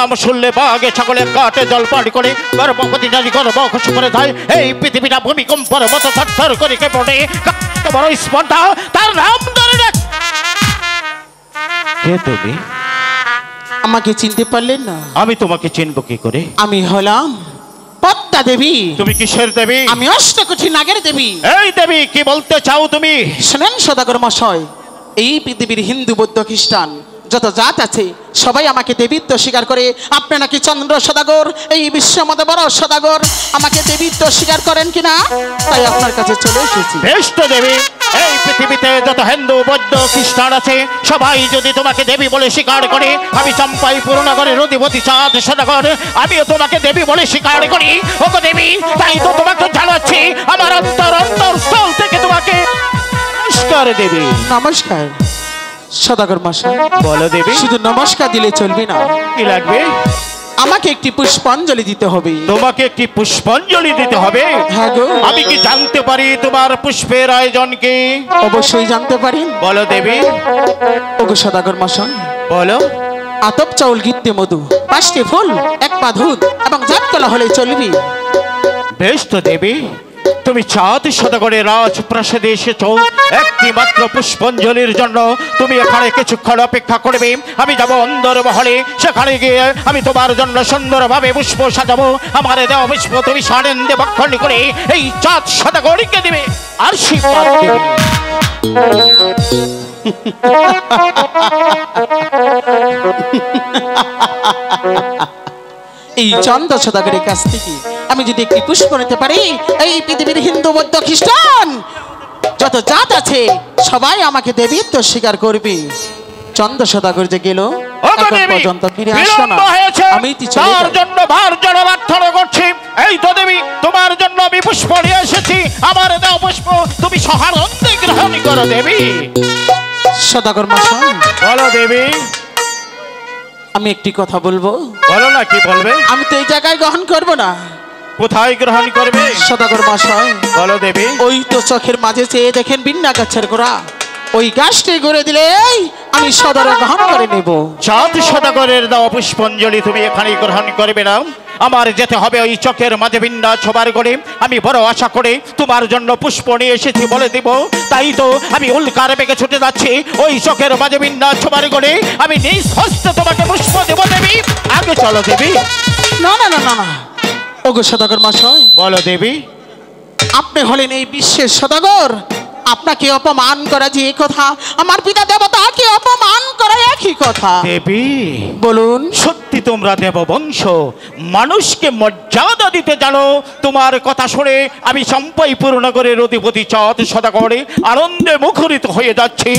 নাম শুনলে বাঘে ছাগলে কাটে জল পাড়ি করে গর্ভবতী নারী গর্ভ খুশি করে যায় এই পৃথিবীটা ভূমিকম্পের মতো থরথর করে কেঁপে ওঠে বড় স্পর্ধা তার নাম ধরে ডাক। কে তুমি? আমাকে চিনতে পারলেন না? আমি তোমাকে চিনবো কি করে? আমি হলাম পদ্মা দেবী। তুমি কিসের দেবী? আমি অষ্টকোটি নাগের দেবী। এই দেবী কি বলতে চাও তুমি? শুনেন সদাগর মশাই, এই পৃথিবীর হিন্দু বৌদ্ধ খ্রিস্টান যত জাত আছে সবাই আমাকে দেবীত্ব স্বীকার করে। আপনি নাকি চন্দ্র সদাগর, এই বিশ্বের মধ্যে বড় সদাগর, আমাকে দেবীত্ব স্বীকার করেন কিনা তাই আপনার কাছে চলে এসেছি। বেশ তো দেবী, এই পৃথিবীতে যত হিন্দু বৌদ্ধ খ্রিস্টান আছে সবাই যদি তোমাকে দেবী বলে স্বীকার করে, আমি চম্পাই পুরনগরের অধিপতি চাঁদ সদাগর আমিও তোমাকে দেবী বলে স্বীকার করি। ওগো দেবী, তাই তো তোমাকে জানাচ্ছি আমার অন্তরস্থল থেকে তোমাকে নমস্কার দেবী। নমস্কার সদাগর মশাই। বলো দেবী। শুধু নমস্কার দিলে চলবে না, কি লাগবে? আমাকে একটি পুষ্পাঞ্জলি দিতে হবে। তোমাকে একটি পুষ্পাঞ্জলি দিতে হবে? হ্যাঁ গো। আমি কি জানতে পারি তোমার পুষ্পের আয়োজন কি? অবশ্যই জানতে পারি। বলো দেবী। ওগো সদাগর মশাই বলো। আতপ চাউল গিত্তে মধু, 5টি ফুল, 1 পা দুধ এবং জাতকলা হলে চলবে। বেশ তো দেবী, তুমি চাঁদ সদাগরের রাজপ্রাসাদে এসেছ একটি মাত্র পুষ্পাঞ্জলির জন্য। তুমি এখানে কিছুক্ষণ অপেক্ষা করবে, আমি যাব অন্দর মহলে। সেখানে গিয়ে আমি তোমার জন্য সুন্দরভাবে পুষ্প সাজাবো। আমার দেওয়া পুষ্প তুমি সানন্দে বক্ষণ করে এই চাঁদ সদাগরকে দেবে আর আশীর্বাদ দেবে। এই চন্দ্র সদাগরের কাছ থেকে আমি যদি একটি পুষ্প নিতে পারি, এই পৃথিবীর হিন্দু বৌদ্ধ খ্রিস্টান যত জাত আছে সবাই আমাকে দেবীত্ব স্বীকার করবে। চন্দ্র সদাগর যে গেল ওগো এখন দেবী, পর্যন্ত ফিরে আসলো না। বিলম্ব হয়েছে, আমি তো চলে তার যাই। জন্য ভার জন্য প্রার্থনা করছি। এই তো দেবী, তোমার জন্য আমি পুষ্প নিয়ে এসেছি। আমার দেওয়া পুষ্প তুমি সহানন্দে গ্রহণ করো দেবী। সদাগর মশাই, বলো দেবী, আমি একটি কথা বলবো। বলো না, কি বলবে? আমি তো এই জায়গায় গ্রহণ করব না। কোথায় গ্রহণ করবে? সদাগর মশাই, বলো দেবী। ওই তো চোখের মাঝে চেয়ে দেখেন বিন্না গাছের গোড়া, ওই গাছটি গড়ে দিলে আমি সদর গ্রহণ করে নেব। চাঁদ সদাগরের দেওয়া পুষ্পাঞ্জলি তুমি এখানেই গ্রহণ করবে না। আমার যেতে হবে ওই চোখের মাঝে বিন্যা ছোবার করে। আমি বড় আশা করে তোমার জন্য পুষ্প নিয়ে এসেছি বলে দিব। তাই তো আমি উল্কার বেগে ছুটে যাচ্ছি ওই চোখের মাঝে বিন্যা ছোবার করে। আমি নিজ হস্তে তোমাকে পুষ্প দেব দেবী। আগে চলো দেবী। না না না না না, ওগো সদাগর মশাই, বলো দেবী। আপনি হলেন এই বিশ্বের সদাগর। আপনাকে অপমান করা যে কথা, আমার পিতা দেবতাকে অপমান করা একই কথা। দেবী, বলুন। সত্যি তোমরা দেববংশ, মানুষকে মর্যাদা দিতে জানো। তোমার কথা শুনে আমি চম্পাইপুর নগরের অধিপতি চাঁদ সদাগরে আনন্দে মুখরিত হয়ে যাচ্ছি।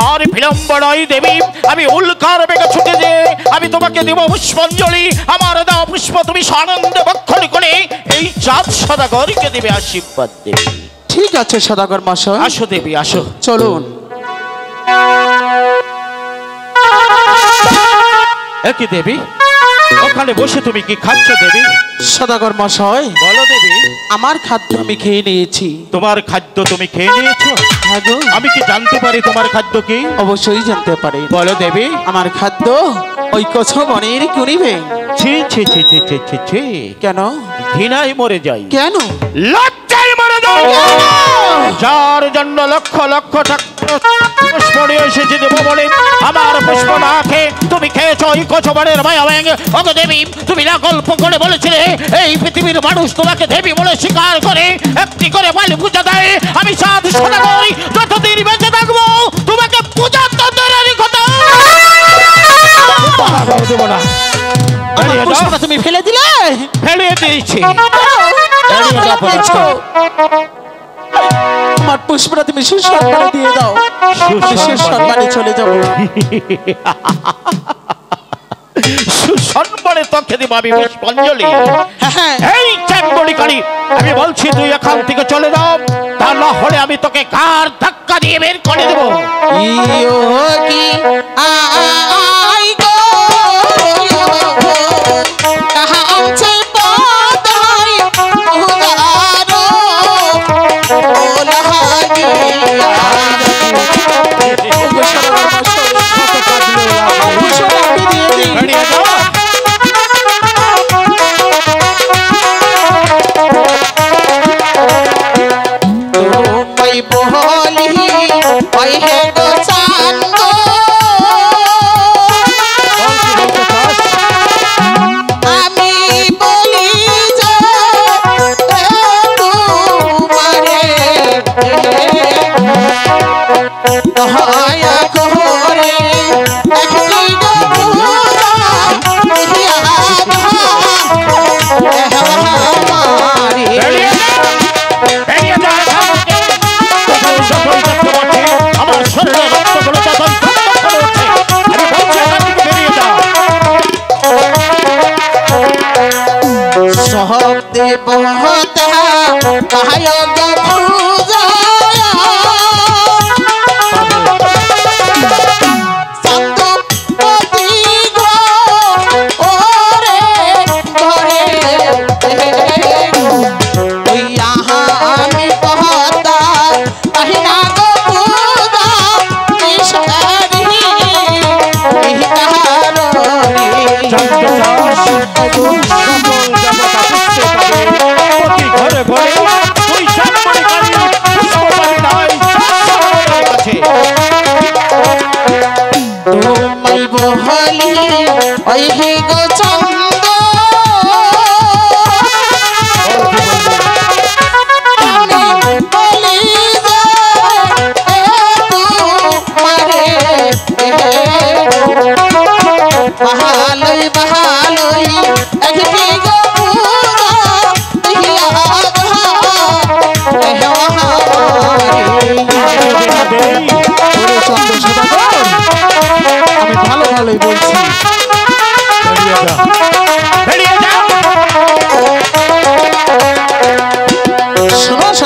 আর বিলম্ব নয় দেবী, আমি উল্কার বেগে ছুটে যে আমি তোমাকে দেব পুষ্পাঞ্জলি। আমার দেওয়া পুষ্প তুমি সানন্দে ভক্ষণ করে এই চাঁদ সদাগরকে দেবে আশীর্বাদ দেবী। ঠিক আছে সদাগর মশাই, আসো দেবী, আসো। চলুন। একই দেবী, ওখানে বসে তুমি কি খাচ্ছ দেবী? সদাগর মশাই, বলো দেবী। আমার খাদ্য আমি খেয়ে নিয়েছি। তোমার খাদ্য তুমি খেয়ে নিয়েছো? হ্যাঁ গো। আমি কি জানতে পারি তোমার খাদ্য কি? অবশ্যই জানতে পারি। বলো দেবী। আমার খাদ্য ওই কছো বনের কুড়িবে। ছি ছি ছি ছি ছি ছি ছি, কেন? ঘৃণায় মরে যাই, কেন? লজ্জায় মরে যাই। যার জন্য লক্ষ লক্ষ টাকা পুষ্প নিয়ে এসেছি দেবো বলে আমার পুষ্প না খেয়ে তুমি খেয়েছো ওই কচবরের মায়া ভেঙে। ওগো দেবী, তুমি না গল্প করে বলেছিলে এই পৃথিবীর মানুষ তোমাকে দেবী বলে স্বীকার করে, একটি করে বালি পূজা দেয়। আমি চাঁদ সদাগর যতদিন বেঁচে থাকবো তোমাকে পূজা তো দূরের কথা দেবো না। আমার পুষ্পটা তুমি ফেলে দিলে। ফেলিয়ে দিয়েছি। আমার পুষ্পটা তুমি সুসম্মানে দিয়ে দাও। আমি সুসম্মানে চলে যাব। সুসম্মানে তোকে দিব আমি পুষ্পাঞ্জলি। হ্যাঁ, এই চাঙ্গলি কালী, আমি বলছি তুই এখান থেকে চলে যাও, তা না হলে আমি তোকে ঘাড় ধাক্কা দিয়ে বের করে দেবো। ইয়ো কি আই গো কাহাছে পদাই উদারো বেরিয়ে যাও। বেরিয়ে যাও। বেরিয়ে যাও এখান থেকে। যতই দেখতে পাচ্ছি আমার শরীরে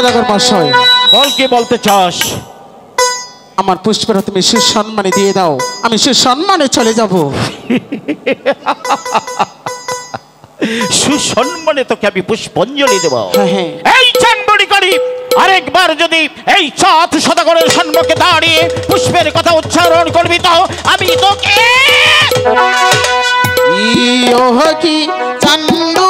সদাগর মশাই, বল কি বলতে চাস? আমার পুষ্পরা তুমি সুসম্মানে দিয়ে দাও, আমি সুসম্মানে চলে যাব। সুসম্মানে তোকে আমি পুষ্পাঞ্জলি দেব। হ্যাঁ, হ্যাঁ। এই চানবড়ি করি আরেকবার যদি এই চাঁদ সদাগরের সম্মুখে দাঁড়িয়ে পুষ্পের কথা উচ্চারণ করবি তো আমি তোকে কি চান্দু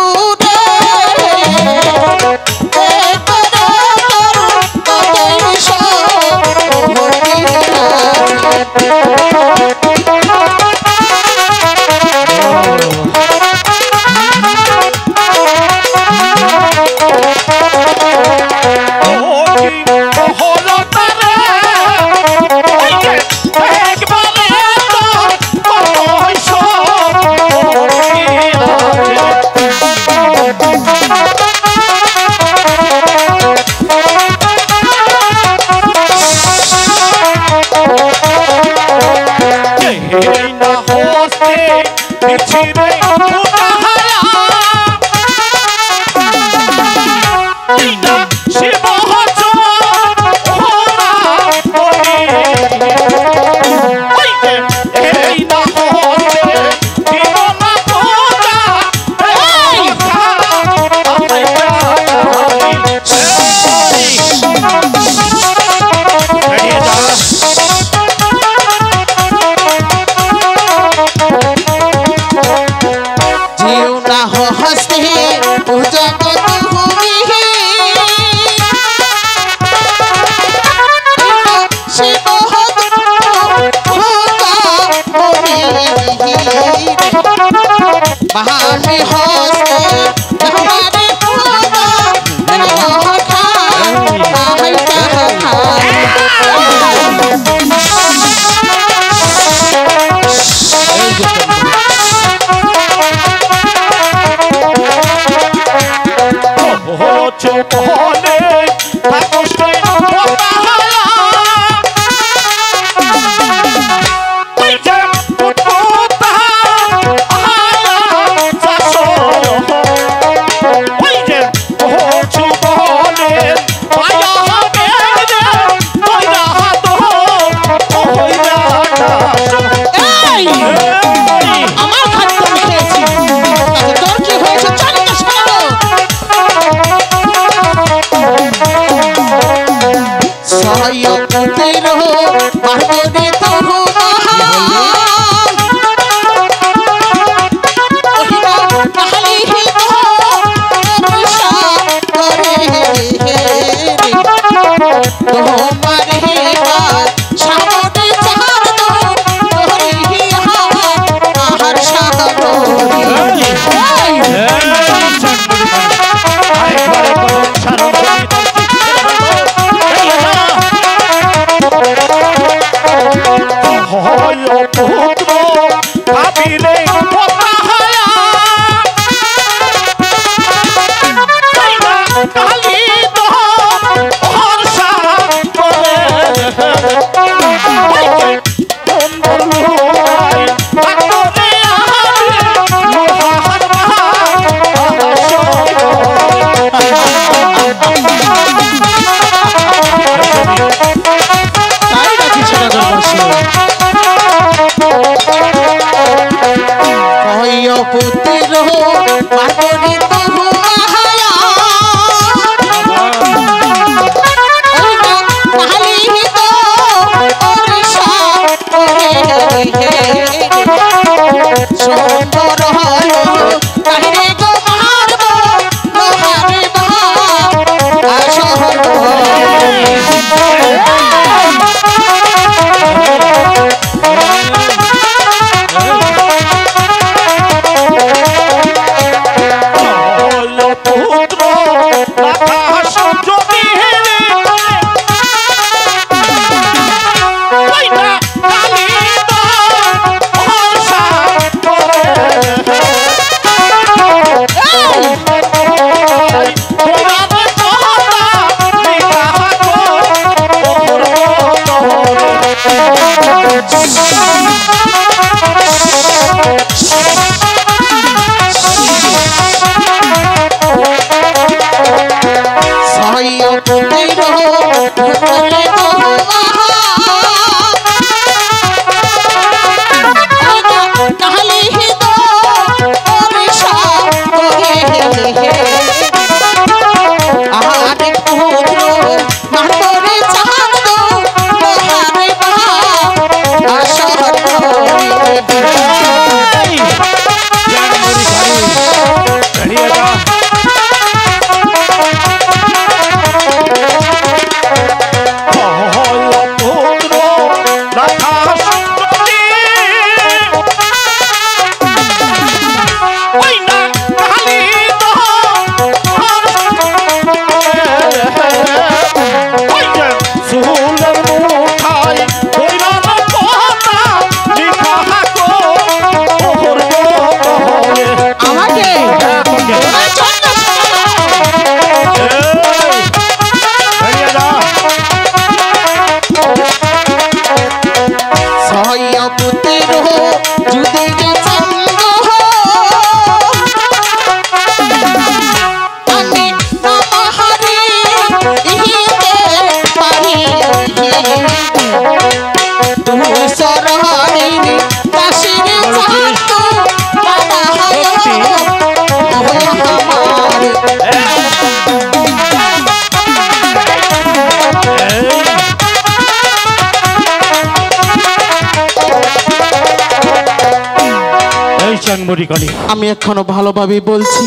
চাংমরি কালী, আমি এখনো ভালোভাবে বলছি,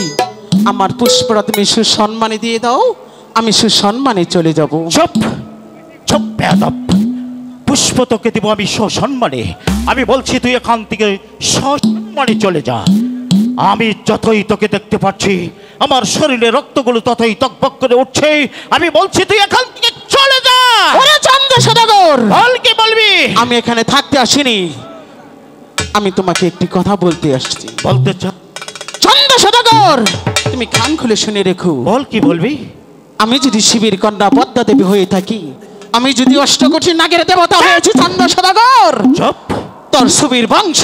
আমার পুষ্পরা তুমি সুসম্মানে দিয়ে দাও, আমি সুসম্মানে চলে যাব। চুপ চুপ বেয়াদব। পুষ্প তোকে দেবো আমি সসম্মানে। আমি বলছি তুই এখান থেকে সসম্মানে চলে যা। আমি যতই তোকে দেখতে পাচ্ছি আমার শরীরে রক্তগুলো ততই তকবক করে উঠছে। আমি বলছি তুই এখান থেকে চলে যা। ওরে চন্দ্র সদাগর, বল কি বলবি? আমি এখানে থাকতে আসিনি, আমি তোমাকে একটি কথা বলতে আসছি। বলতে চা। চন্দ্র সদাগর, তুমি কান খুলে শুনে রেখো। বল কি বলবি? আমি যদি শিবের কন্যা পদ্মা দেবী হয়ে থাকি, আমি যদি অষ্টকোটি নাগের দেবতা হয়েছি চন্দ্র সদাগর, চুপ। তোর সুবীর বংশ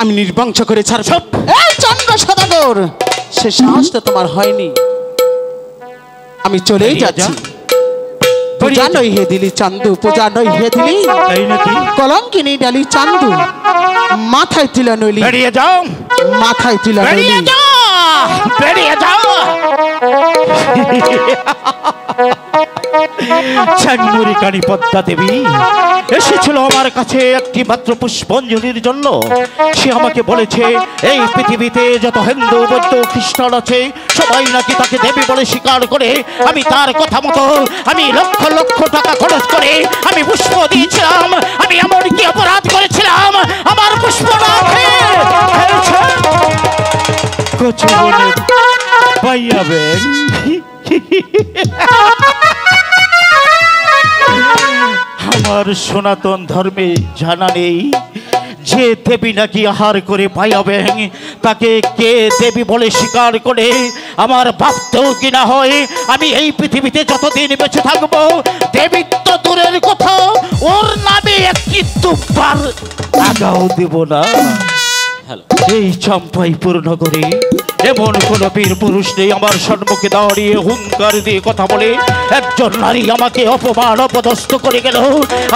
আমি নির্বংশ করে ছাড়ব। চুপ। এই চন্দ্র সদাগর, সে সাহসটা তোমার হয়নি। আমি চলেই বেরিয়ে যাচ্ছি। যা। পূজা নই হে দিলি চান্দু, পূজা নই হে দিলি তাই নাকি? কলঙ্কিনী ডালি চান্দু, মাথায় তুলা নইলি, বেরিয়ে যাও, মাথায় তুলা নইলি। বেরিয়ে যাও, বেরিয়ে যাও। চাংমরি কালী পদ্মা দেবী এসেছিল আমার কাছে একটি মাত্র পুষ্পাঞ্জলির জন্য। সে আমাকে বলেছে এই পৃথিবীতে যত হিন্দু বৌদ্ধ খ্রিস্টান আছে সবাই নাকি তাকে দেবী বলে স্বীকার করে। আমি তার কথা মতো আমি লক্ষ লক্ষ টাকা খরচ করে আমি পুষ্প দিয়েছিলাম। আমি এমন কি অপরাধ করেছিলাম আমার পুষ্প না খেয়ে কচু বলে পাইয়াবেন। আমার সনাতন ধর্মে জানা নেই যে দেবী নাকি আহার করে পাইয়াবেন তাকে কে দেবী বলে স্বীকার করে। আমার ভাবতেও কিনা হয় আমি এই পৃথিবীতে যতদিন বেঁচে থাকবো দেবীত্ব দূরের কথা ওর নামে একটি দুবার আগাও দেব না। এই চম্পাইপুর নগরে এমন কোন বীর পুরুষ নেই আমার সম্মুখে দাঁড়িয়ে হুঙ্কার দিয়ে কথা বলে। একজন নারী আমাকে অপমান অপদস্থ করে গেল।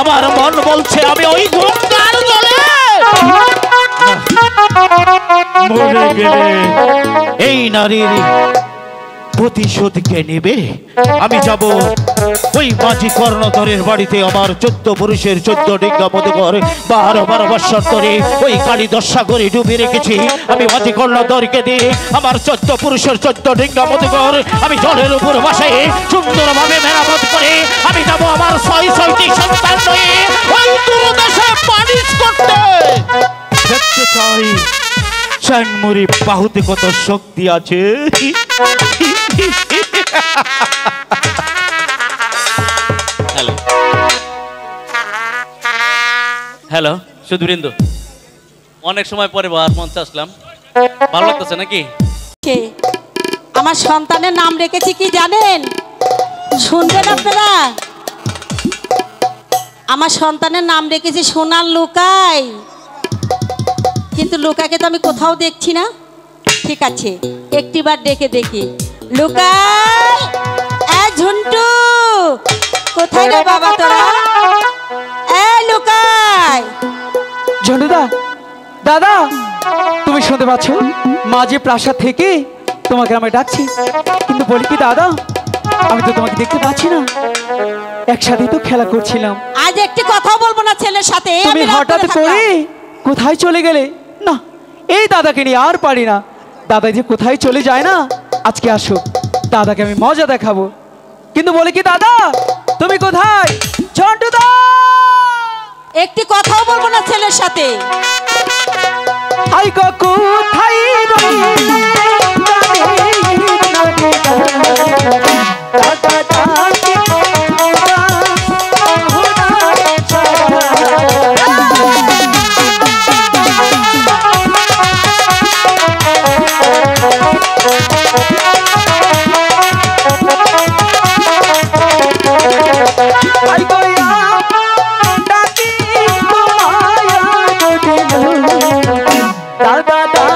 আমার মন বলছে আমি ওই গঙ্গার জলে মরে গেলে এই নারীর প্রতিশোধ কে নেবে? আমি যাব ওই মাঝি কর্ণধরের বাড়িতে। আমার 14 পুরুষের 14 ডিঙ্গা মধুকর 12 বৎসর ধরে ওই কালী দশাগরে ডুবে রেখেছি। আমি মাঝি কর্ণধরকে দিয়ে আমার 14 পুরুষের 14 ডিঙ্গা মধুকর আমি জলের উপর বসে সুন্দরভাবে মেরামত করে আমি যাব আমার 6টি সন্তান নিয়ে ওই দূরদেশে পালিশ করতে। দেখতে চাই চাংমরি বাহুতে কত শক্তি আছে। হ্যালো হ্যালো সুধীরেন্দু, অনেক সময় পরে বার মঞ্চে আসলাম, ভালো লাগতেছে নাকি? আমার সন্তানের নাম রেখেছি কি জানেন? শুনবেন আপনারা? আমার সন্তানের নাম রেখেছি সোনার লুকাই। কিন্তু লুকাকে তো আমি কোথাও দেখছি না। ঠিক আছে, একটিবার ডেকে দেখি। লুকাই, এ ঝুন্টু, কোথায় রে বাবা তোরা? এ লুকাই। ঝন্টুদা, দাদা, তুমি শুনতে পাচ্ছ? মাঝে প্রাসাদ থেকে তোমাকে আমি ডাকছি, কিন্তু বলি কি দাদা, আমি তো তোমাকে দেখতে পাচ্ছি না। একসাথে তো খেলা করছিলাম। আজ একটি কথা বলবো না ছেলের সাথে। তুমি হঠাৎ করে কোথায় চলে গেলে? না, এই দাদাকে নিয়ে আর পারি না। দাদা যে কোথায় চলে যায় না, আজকে আসো, দাদাকে আমি মজা দেখাবো। কিন্তু বলি কি দাদা, তুমি কোথায়? ঝন্টুদা, একটি কথাও বলবো না ছেলের সাথে। আই কোথায় দাদা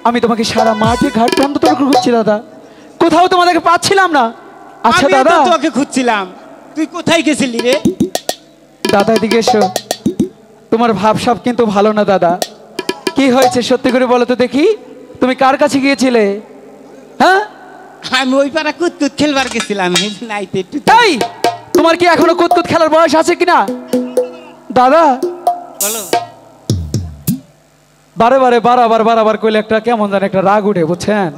আমি তোমাকে সারা মাঠে ঘাট বন্ধ করে খুঁজছি দাদা, কোথাও তোমাদেরকে পাচ্ছিলাম না। আচ্ছা আমিও তো দাদা, তোকে খুঁজছিলাম, তুই কোথায় গেছিলি রে? দাদা এদিকে এসো। তোমার ভাবসাব কিন্তু ভালো না দাদা। কি হয়েছে সত্যি করে বলো তো দেখি, তুমি কার কাছে গিয়েছিলে? হ্যাঁ, আমি ওই পাড়া কুতকুত খেলবার গেছিলাম, এই যে নাইতে একটু তাই তোমার কি এখনো কুতকুত খেলার বয়স আছে কিনা দাদা? বলো। বারে বারে বারাবার কইলে একটা কেমন জানি একটা রাগ উঠে, বুঝছেন?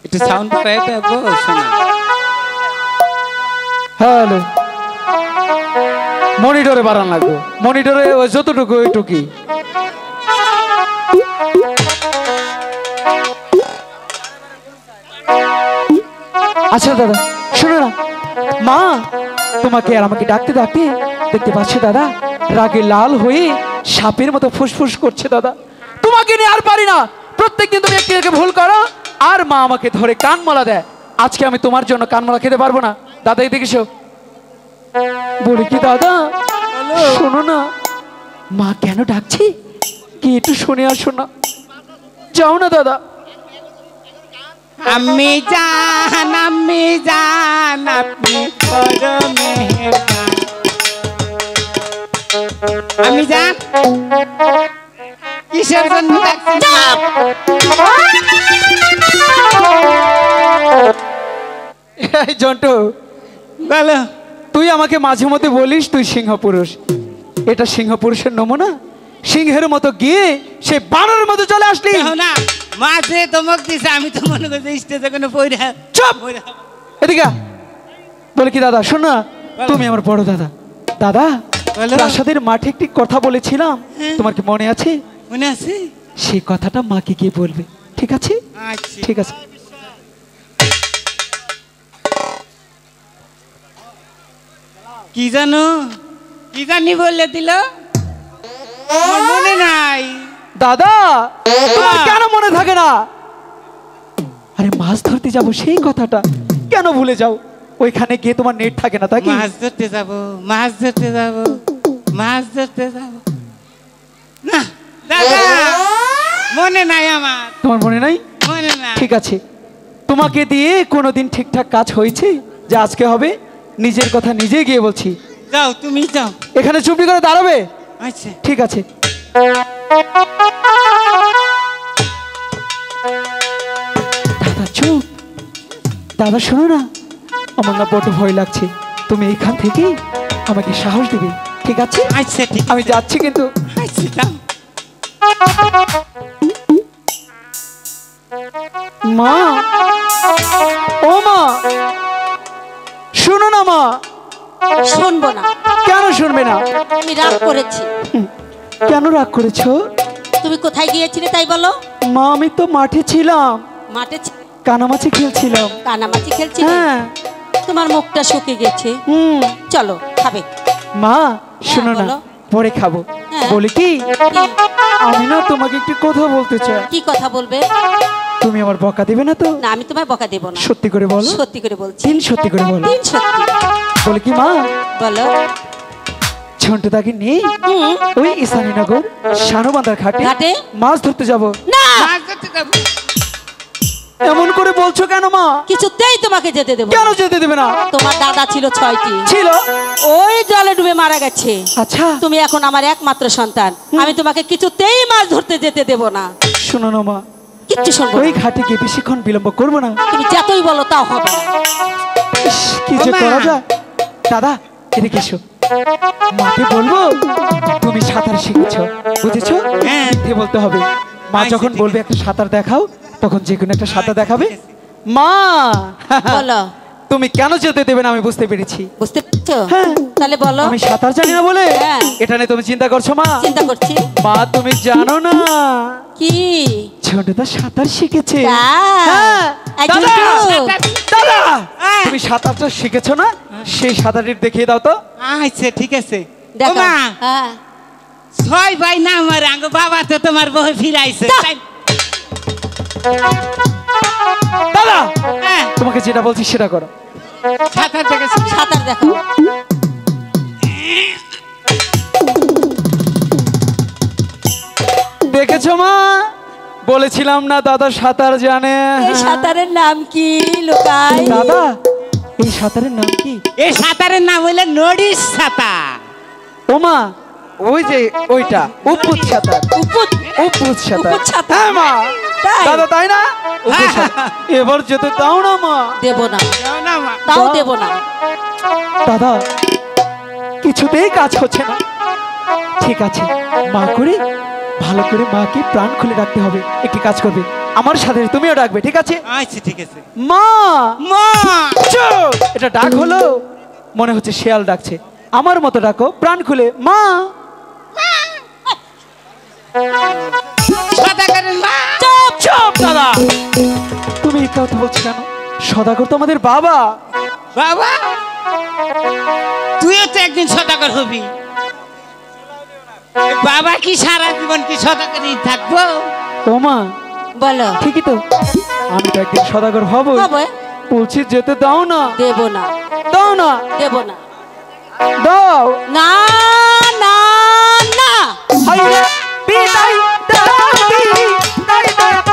একটু সাউন্ড বাড়াই দেবো, শোনা। হ্যালো, মনিটরে বাড়ান লাগবে, মনিটরে ওই যতটুকু ওইটুকি। আচ্ছা দাদা শোনো না, মা তোমাকে আর আমাকে ডাকতে ডাকতে দেখতে পাচ্ছি দাদা রাগে লাল হয়ে সাপের মতো ফুসফুস করছে দাদা। তোমাকে নিয়ে আর পারি না, প্রত্যেকদিন তুমি একটি ভুল করো আর মা আমাকে ধরে কানমালা দেয়। আজকে আমি তোমার জন্য কানমালা খেতে পারবো না দাদা, এদিকে এসো। বলি কি দাদা, শোনো না, মা কেন ডাকছি কি একটু শুনে আসো না, যাও না দাদা। আমি জান আপনি বড় মেহেরবান। আমি জান কিসের জন্য ডাকছিলাম? এই জন্টু, বলো। তুই আমাকে মাঝে মধ্যে বলিস তুই সিংহ পুরুষ, এটা সিংহ পুরুষের নমুনা? সিংহের মতো গিয়ে সে বানরের মতো চলে আসলি। দেখো না, মাঝে তোমাক দিছে, আমি তো মনে করছি স্টেজে কোনো পয়রা। চুপ, এদিকে বলে কি দাদা শোন না, তুমি আমার বড় দাদা। দাদা বলো। প্রাসাদের মাঠে একটি কথা বলেছিলাম, তোমার কি মনে আছে? মনে আছে? সেই কথাটা মাকে গিয়ে বলবে, ঠিক আছে? আচ্ছা ঠিক আছে। কি জানো, কি জানি বললে দিল, আমার মনে নাই। দাদা তোমার কেন মনে থাকে না? আরে মাছ ধরতে যাব সেই কথাটা কেন ভুলে যাও? ওইখানে গিয়ে তোমার নেট থাকে না, তাই কি? মাছ ধরতে যাব, মাছ ধরতে যাব, মাছ ধরতে যাব না দাদা, মনে নাই আমার, তোমার মনে নাই? মনে নাই। ঠিক আছে, তোমাকে দিয়ে কোনোদিন ঠিকঠাক কাজ হয়েছে যে আজকে হবে? নিজের কথা নিজে গিয়ে বলছি। যাও, তুমি যাও। এখানে চুপটি করে দাঁড়াবে? আচ্ছা ঠিক আছে। দাদা চুপ, দাদা শোনো না, আমার না বড় ভয় লাগছে, তুমি এইখান থেকে আমাকে সাহস দিবে, ঠিক আছে? আচ্ছা ঠিক আমি যাচ্ছি কিন্তু। আচ্ছা যাও। মা, ও মা, শোনো না মা। শুনবো না। কেন শুনবে না? আমি রাগ করেছি। কেন রাগ করেছো? তুমি কোথায় গিয়েছিলে তাই বলো? মা আমি তো মাঠে ছিলাম, মাঠে কানামাছি খেলছিলাম। কানামাছি খেলছিলে? হ্যাঁ। তোমার মুখটা শুকিয়ে গেছে, চলো খাবে। মা শোনো না, বলো। পরে খাবো। হ্যাঁ। বলি কি, কি? আমি না তোমাকে একটু কথা বলতে চাই। কি কথা বলবে? তুমি আমার বকা দিবে না তো? না, আমি তোমায় বকা দেব না। সত্যি করে বলো। সত্যি করে বলছি। তিন সত্যি করে বলো। তিন সত্যি। বলে কি মা, বলো। ঝন্টু দাকে নিয়ে ওই ইসানীনগর শানুবান্ধার ঘাটে ঘাটে? মাছ ধরতে যাব। না, মাছ ধরতে যাব। এমন করে বলছো কেন মা? কিছুতেই তোমাকে যেতে দেব না। কেন যেতে দেবে না? তোমার দাদা ছিল 6টি, ছিল। ওই জলে ডুবে মারা গেছে। আচ্ছা তুমি এখন আমার একমাত্র সন্তান, আমি তোমাকে কিছুতেই মাছ ধরতে যেতে দেব না। শোনো না মা, কিচ্ছু শুনবো ওই না। ঘাটে গিয়ে বেশিক্ষণ বিলম্ব করবো না। তুমি যতই বলো তাও হবে না। ইস, কি যে ওমা। করা যায়। দাদা এদিকে এসো, মাকে বলবো তুমি সাঁতার শিখেছ, বুঝেছো? হ্যাঁ। মিথ্যে বলতে হবে। মা আচ্ছা, যখন ঠিক বলবে একটা সাঁতার দেখাও, তখন যে কোনো একটা সাঁতার দেখাবে। মা বলো। তুমি কেন যেতে দেবে না আমি বুঝতে পেরেছি। বুঝতে পারছো? হ্যাঁ। তাহলে বলো। আমি সাঁতার জানি না বলে হ্যাঁ। এটা নিয়ে তুমি চিন্তা করছো মা? চিন্তা করছি। মা তুমি জানো না কি? ছোটদা সাঁতার শিখেছে। তাই? হ্যাঁ। এই দাদা, ঝন্টু। দাদা, হ্যাঁ। তুমি সাঁতারটা শিখেছো না? সেই সাঁতারটি দেখিয়ে দাও তো। আচ্ছা ঠিক আছে। দেখো। ওমা, হ্যাঁ। 6 ভাই না আমার, আঙ্গ বাবা তো তোমার বউ ফিরাইছে। যা। তাই- দাদা হ্যাঁ, তোমাকে যেটা বলছি সেটা করো। সাঁতার দেখেছি। সাঁতার দেখো। দেখেছো মা, বলছিলাম না দাদা সাঁতার জানে। এই সাঁতারের নাম কি লুকাই? দাদা এই সাঁতারের নাম কি? এই সাঁতারের নাম হইলো নড়িস সাঁতার। ওমা ওই যে ওইটা উপুত সাঁতার। উপুত উপুত সাঁতার। উপুত সাঁতার। হ্যাঁ মা। তাই? দাদা তাই না? উপুত সাঁতার। এবার যেতে দাও না মা। দেব না, যাও না মা। তাও দেব না। দাদা কিছুতেই কাজ হচ্ছে না। ঠিক আছে মা করে ভালো করে মাকে প্রাণ খুলে রাখতে হবে। একটি কাজ করবে আমার সাথে, তুমিও ডাকবে, ঠিক আছে? আচ্ছা ঠিক আছে। মা মা চুপ! এটা ডাক হলো? মনে হচ্ছে শেয়াল ডাকছে। আমার মতো ডাকো প্রাণ খুলে, মা। সদাগরের মা। চুপ চুপ দাদা, তুমি এই কথা বলছো কেন? সদাগর তো আমাদের বাবা। বাবা তুইও তো একদিন সদাগর হবি। বাবা কি সারা জীবন কি সদাগরই থাকবো? ও মা বলো। ঠিকই তো, আমি তো একদিন সদাগর হব। হবে। বলছি যেতে দাও না। দেব না, দাও না। দেব না। দাও। না না না। হাইরে বিদায় দাবি দাই দাই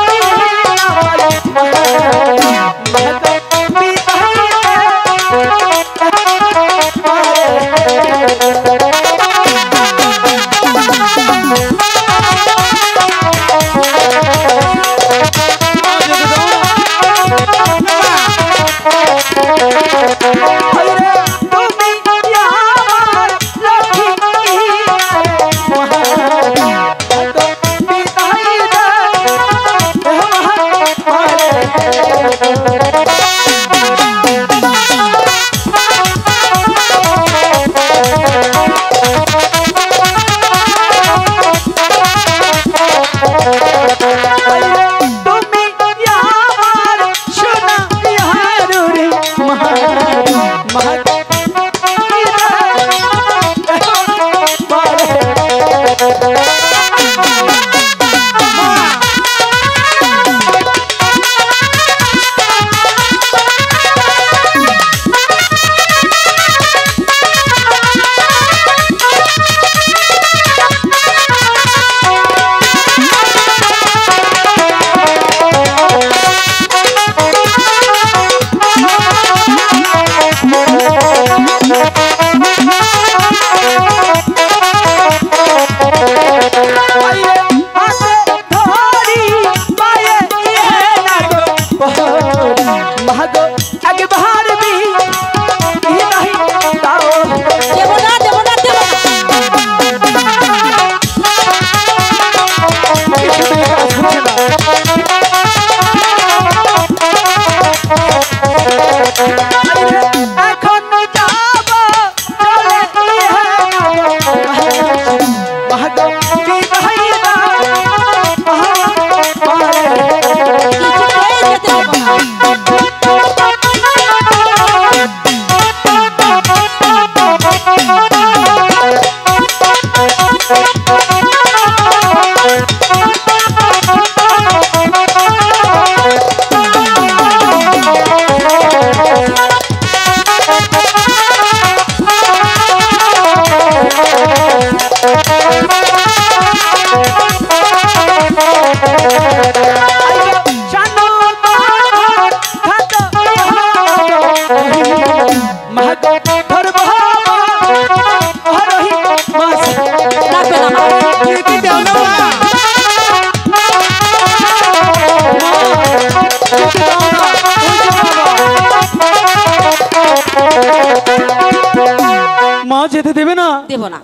মা যেতে দেবে না? দেব না।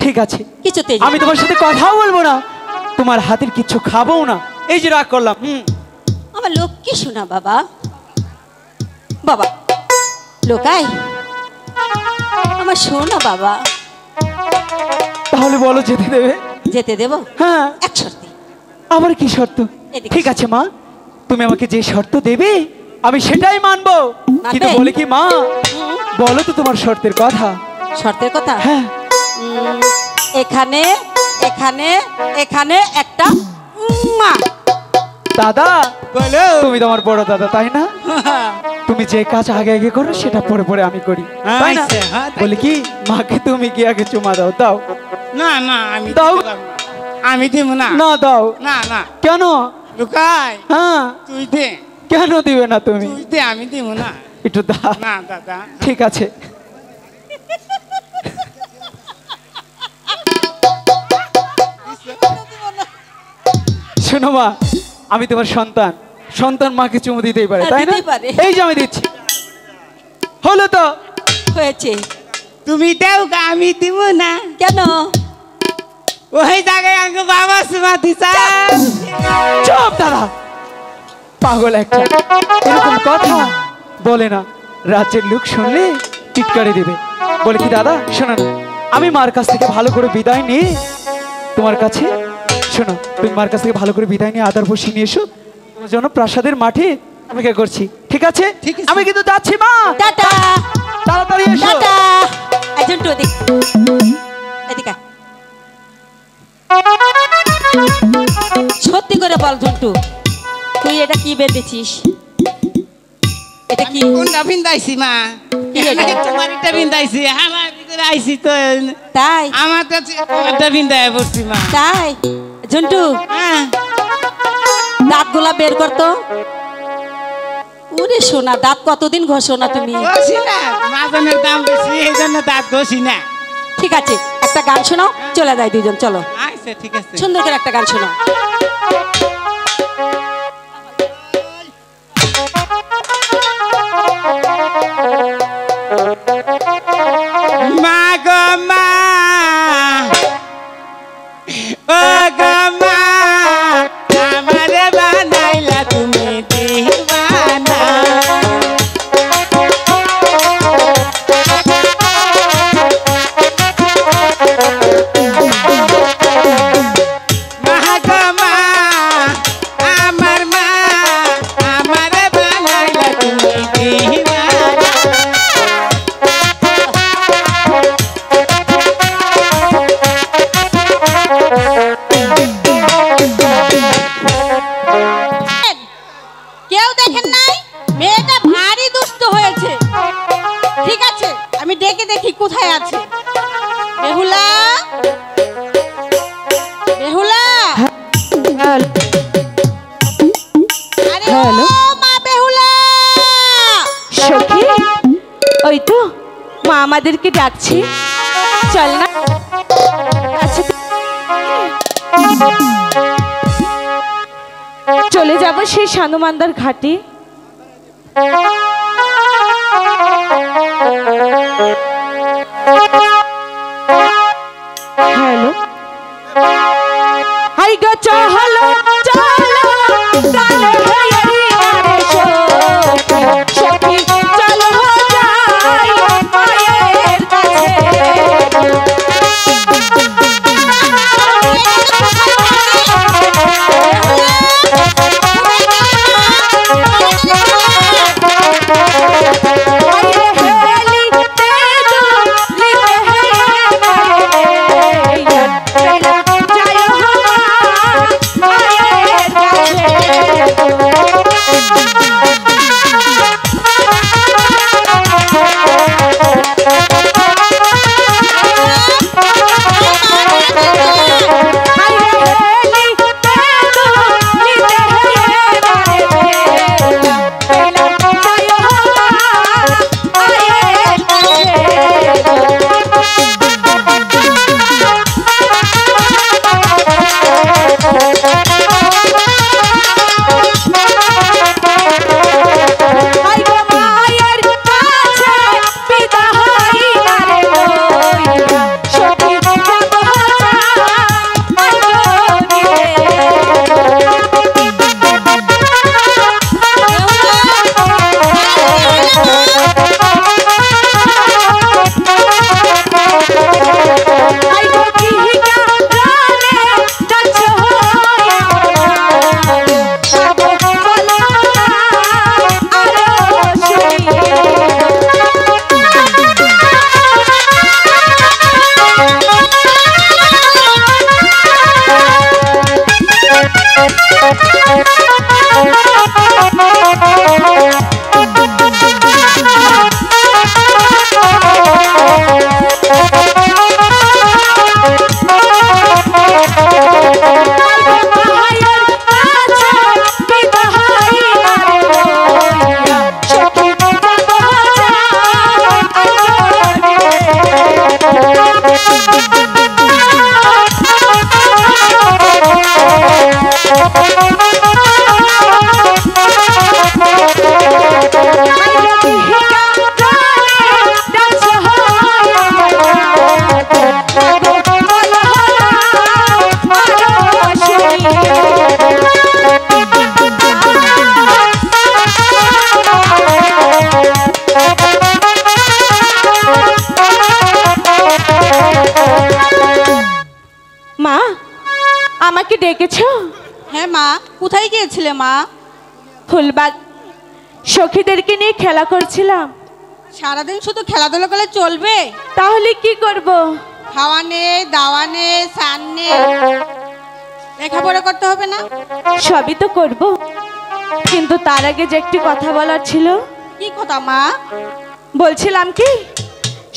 ঠিক আছে কিছুতেই আমি তোমার সাথে কথাও বলবো না, তোমার হাতের কিছু খাবো না। এই যে রাগ করলাম। আমার লক্ষ্মী শোনা বাবা। বাবা লোকাই আমার শোনা বাবা। তাহলে বলো যেতে দেবে? যেতে দেব। হ্যাঁ। এক শর্তে। আবার কি শর্ত? এদিকে ঠিক আছে মা, তুমি আমাকে যে শর্ত দেবে আমি সেটাই মানবো। কিন্তু মানবে? বলে কি মা, বলো তো তোমার শর্তের কথা। শর্তের কথা? হ্যাঁ। এখানে এখানে এখানে একটা মা। দাদা বলো। তুমি তোমার বড় দাদা তাই না? তুমি যে কাজ আগে আগে করো সেটা পরে পরে আমি করি, তাই না? আচ্ছা, হ্যাঁ, তাই। বলে কি মাকে তুমি কি আগে চুমা দাও? দাও। না না আমি দাও। দিতে পারবো না। আমি দিব না। না দাও। না না কেন? লুকাই হ্যাঁ তুই দে কেন দিবে না তুমি? তুই দে, আমি দিব না। একটু দাও। না দাদা, ঠিক আছে। শোনো মা, আমি তোমার সন্তান, সন্তান মাকে চুমু দিতেই পারে, তাই না? দিতেই পারে। এই যে আমি দিচ্ছি, হলো তো? হয়েছে। তুমি দেও গা, আমি দিব না। কেন? ওই জায়গায় আগে বাবা সুমা দিছা। চুপ দাদা, পাগল একটা, এরকম কথা বলে না, রাজ্যের লোক শুনলে টিটকারি দেবে। বলে কি দাদা শোনো না, আমি মার কাছ থেকে ভালো করে বিদায় নিয়ে তোমার কাছে, শোনো তুমি মার কাছ থেকে ভালো করে বিদায় নিয়ে আদার বসিয়ে নিয়ে এসো, তোমার জন্য প্রাসাদের মাঠে অপেক্ষা করছি, ঠিক আছে? ঠিক আছে। আমি কিন্তু যাচ্ছি মা, টাটা তাড়াতাড়ি এসো। টাটা। ঝন্টু এদিকে, এদিকে আয়। সত্যি করে বল ঝন্টু, তুই এটা কি বেঁধেছিস? এটা কি? কোনটা বিন্দাইছি মা? কি এটা? তোমার এটা বিন্দাইছি, আমার ভিতরে আইছি তো। তাই? আমার কাছে তোমারটা বিন্দায় পড়ছি মা। তাই? ঝন্টু হ্যাঁ, দাঁতগুলা বের করতো। ওরে সোনা, দাঁত কতদিন ঘষো না তুমি? ঘষি না, মাদনের দাম বেশি, এই জন্য দাঁত ঘষি না। ঠিক আছে, একটা গান শোনাও, চলে যায় দুইজন, চলো আচ্ছা ঠিক আছে। সুন্দর করে একটা গান শোনাও। মা গো মা, ও গো মা, আমারে বানাইলা তুমি দিওয়ানা। মা গো মা, আমার মা, আমারে বানাইলা তুমি দিওয়ানা। কেউ দেখেন নাই? মেয়েটা ভারী দুষ্ট হয়েছে। ঠিক আছে, আমি ডেকে দেখি কোথায় আছে। বেহুলা, বেহুলা, আরে ও মা বেহুলা। সখী, ওই তো মা আমাদেরকে ডাকছে, চল না। আচ্ছা, চলে যাব সেই সানুমান্দার ঘাটে। হ্যালো, হাই গো চলো চলো চলো হইরি আরে সখী, চলো যাই মায়ের কাছে। মা আমাকে ডেকেছো? হ্যাঁ মা, কোথায় গিয়েছিলে মা? ফুলবাগ সখীদেরকে নিয়ে খেলা করছিলাম। সারাদিন শুধু খেলাধুলা করলে চলবে? তাহলে কি করব? খাওয়া নেই, দাওয়া নেই, স্নান নেই, লেখাপড়া করতে হবে না? সবই তো করব, কিন্তু তার আগে যে একটি কথা বলার ছিল। কি কথা মা? বলছিলাম কি,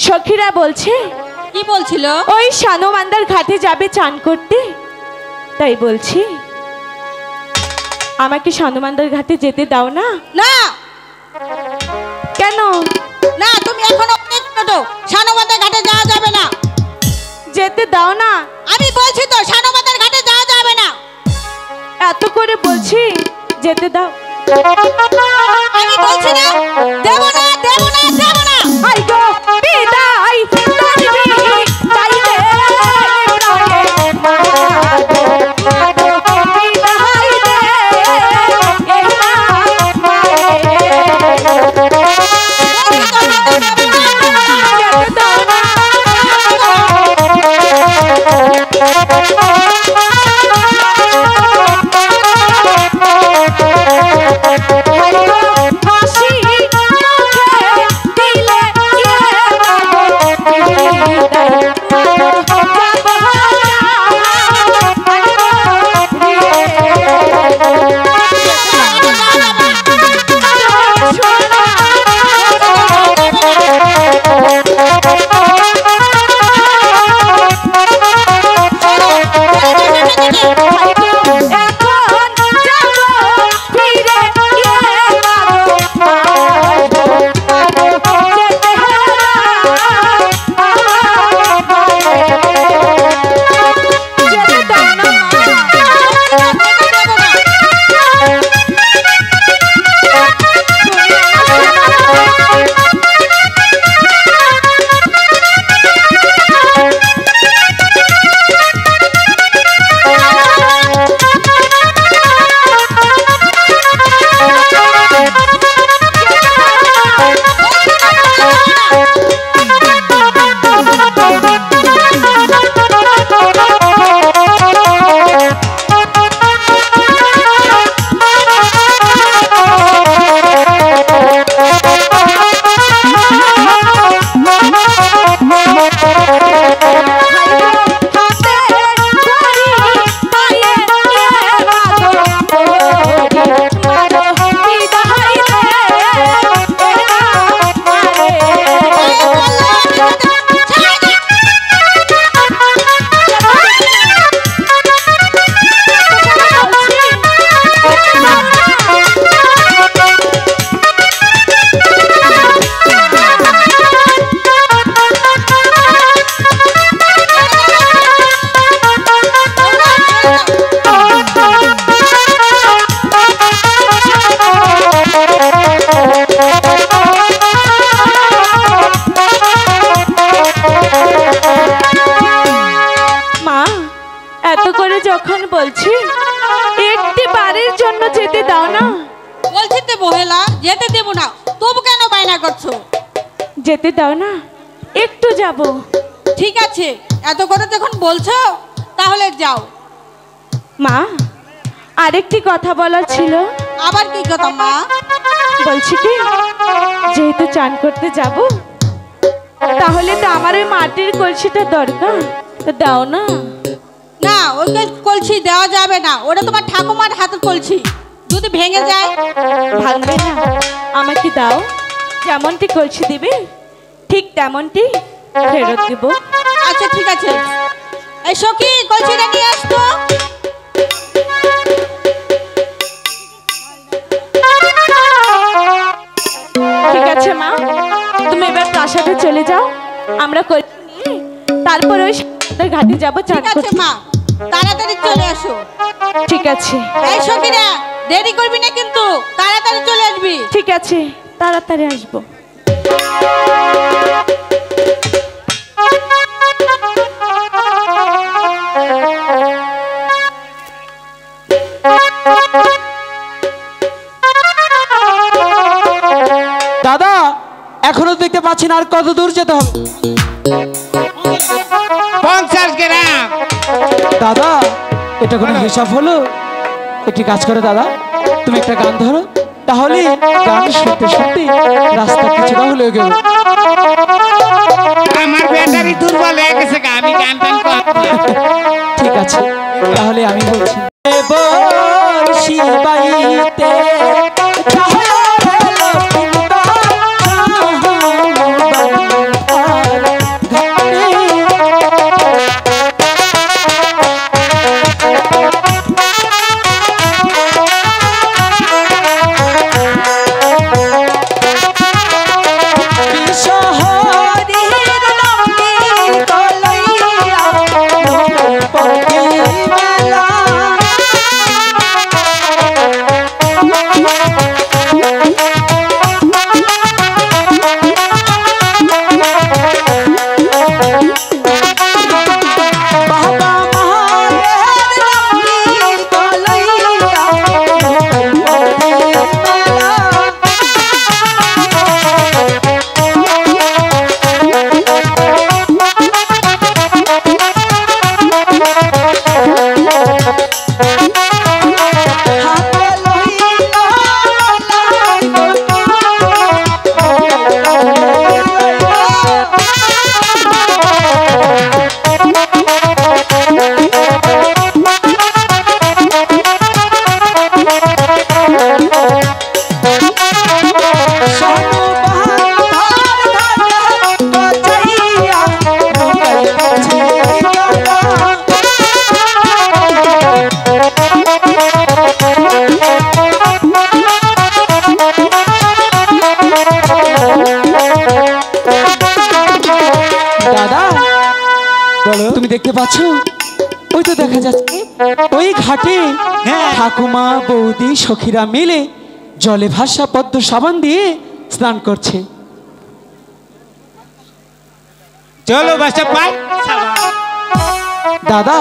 সখীরা বলছে কি বলছিল? ওই সানুমান্দার ঘাটে যাবে চান করতে, তাই বলছি আমাকে সানুমান্দার ঘাটে যেতে দাও না। না। কেন? না, তুমি এখন অনেক ছোট, সানুমান্দার ঘাটে যাওয়া যাবে না। যেতে দাও না। আমি বলছি তো সানুমান্দার ঘাটে যাওয়া যাবে না। এত করে বলছি যেতে দাও। আমি বলছি না, দেব না, দেব না, দেব না। আই গো বিদায় করবি তাই রে প্রাণে মাগো বিদায় দে এ না মারে যেতে দাও না। হাসি যখন বলছি একটি বারের জন্য যেতে দাও না। বলছি তো বহেলা যেতে দেব না, তবু কেন বায়না করছো? যেতে দাও না, একটু যাব। ঠিক আছে, এত করে যখন বলছো তাহলে যাও। মা, আরেকটি কথা বলার ছিল। আবার কি কথা মা? বলছি কি, যেহেতু চান করতে যাব, তাহলে তো আমার ওই মাটির কলসিটা দরকার, তো দাও না। না, ওই কলসি দেওয়া যাবে না, ওটা তোমার ঠাকুমার হাতের কলসি, যদি ভেঙে যায়। ভাঙবে না, আমাকে দাও। যেমনটি কলসি দিবে ঠিক তেমনটি ফেরত দেব। আচ্ছা ঠিক আছে, এই সখী কলসিটা নিয়ে আসতো। ঠিক আছে মা, তুমি এবার প্রাসাদে চলে যাও, আমরা কলসি নিয়ে তারপর ওই ঘাটে যাবো চান ঠিক আছে করতে। মা, তাড়াতাড়ি চলে আসো। ঠিক আছে। এই সখীরা দেরি করবি না কিন্তু, তাড়াতাড়ি চলে আসবি। ঠিক আছে, তাড়াতাড়ি আসবো। দাদা, এখনো দেখতে পাচ্ছি না, আর কত দূর যেতে হবে? 50 গ্রাম। দাদা এটা কোনো হিসাব হলো? একটি কাজ করো দাদা, তুমি একটা গান ধরো, তাহলে গান শুনতে শুনতে রাস্তা কিছুটা হলেও গেল। আমার ব্যাটারি দুর্বল হয়ে গেছে, আমি গান টান করব না। ঠিক আছে, তাহলে আমি বলছি বর্ষি বাইতে তুমি দেখতে পাচ্ছ? ওই তো দেখা যাচ্ছে ওই ঘাটে ঠাকুমা বৌদি সখীরা মিলে জলে ভাসা পদ্ম সাবান দিয়ে স্নান করছে। চলো বাসা পাই দাদা,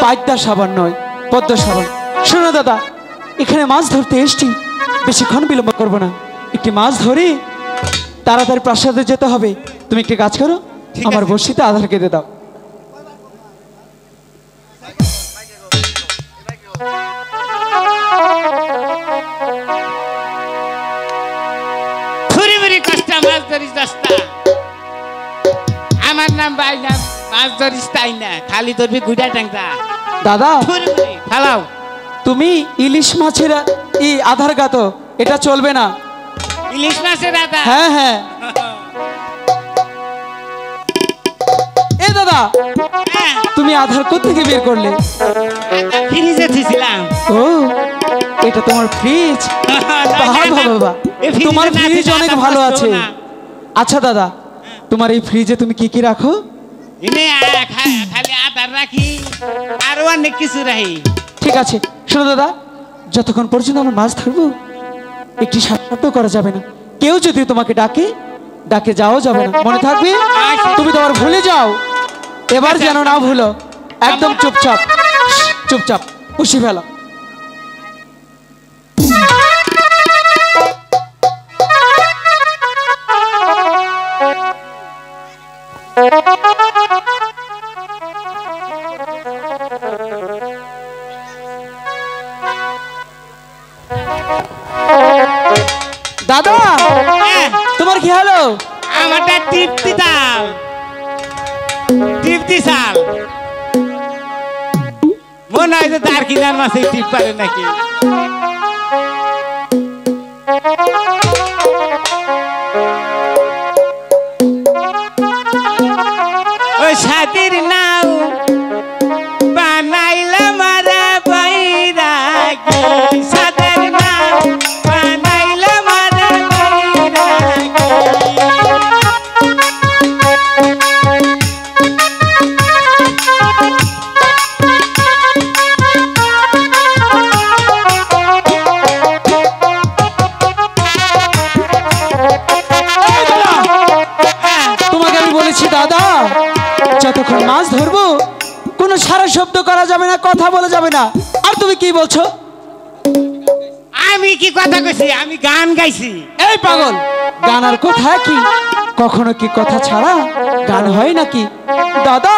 পাইকদা সাবান নয়, পদ্ম সাবান। শোনো দাদা, এখানে মাছ ধরতে এসছি, বেশিক্ষণ বিলম্ব করবো না, একটি মাছ ধরে তাড়াতাড়ি প্রাসাদে যেতে হবে। তুমি একটি কাজ করো, আমার বড়শিতে আধার কেটে দাও। আমার নাম ভাই না, মাছ ধরিস তাই না, খালি ধরবি গুড়া ট্যাংরা। দাদা ফালাও, তুমি ইলিশ মাছের আধার গাতো, এটা চলবে না। ইলিশ মাছের আধার? হ্যাঁ হ্যাঁ। এ দাদা, তুমি আধার কোত্থেকে বের করলে? ফ্রিজে থুইছিলাম। ও, এটা তোমার ফ্রিজ? বাবা, তোমার ফ্রিজ অনেক ভালো আছে। আচ্ছা দাদা, তোমার এই ফ্রিজে তুমি কি কি রাখো? খালি আধার রাখি, আরো অনেক কিছু রাখি। ঠিক আছে, শোনো দাদা, যতক্ষণ পর্যন্ত আমরা মাছ ধরবো একটি সাক্ষাৎ করা যাবে না। কেউ যদি তোমাকে ডাকে যাও যাবে না, মনে থাকবে? তুমি তোমার ভুলে যাও, এবার যেন না ভুলো। একদম চুপচাপ চুপচাপ পুষি ফেলো। দাদা, তোমার কি হলো? আমারটা টিপতি দাও, টিপতি চাল। মনে হয় যে তার কিনার মাসে টিপ পারে নাকি। ওই সাথীর নাও বানাইলাম মারা বাইরাগি, সাথীর নাও বানাইলাম মারা বাইরাগি। তোমাকে আমি বলেছি দাদা, যতক্ষণ মাছ ধরবো কোনো সারা শব্দ করা যাবে না, কথা বলা যাবে না। আর তুমি কি বলছো? আমি কি কথা কইছি? আমি গান গাইছি। এই পাগল, গান আর কথা কি? কখনো কি কথা ছাড়া গান হয় নাকি? দাদা,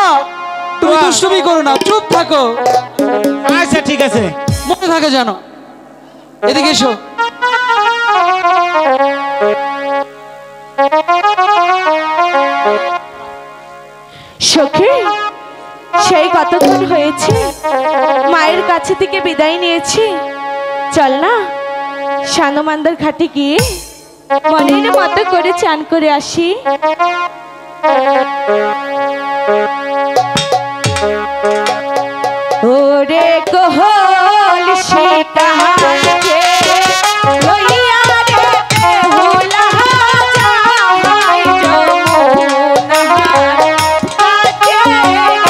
তুমি তুমি দুষ্টুমি করো না, চুপ থাকো। আচ্ছা ঠিক আছে। মনে থাকে জানো। এদিকে এসো। সখী, সেই কতক্ষণ হয়েছে মায়ের কাছে থেকে বিদায় নিয়েছি। চল না সানমান্দার ঘাটে গিয়ে মনের মতো করে চান করে আসি। ওরে কোহল শিকারে লইয়া রে বেহুলা যায় যমুনা ঘাটে রে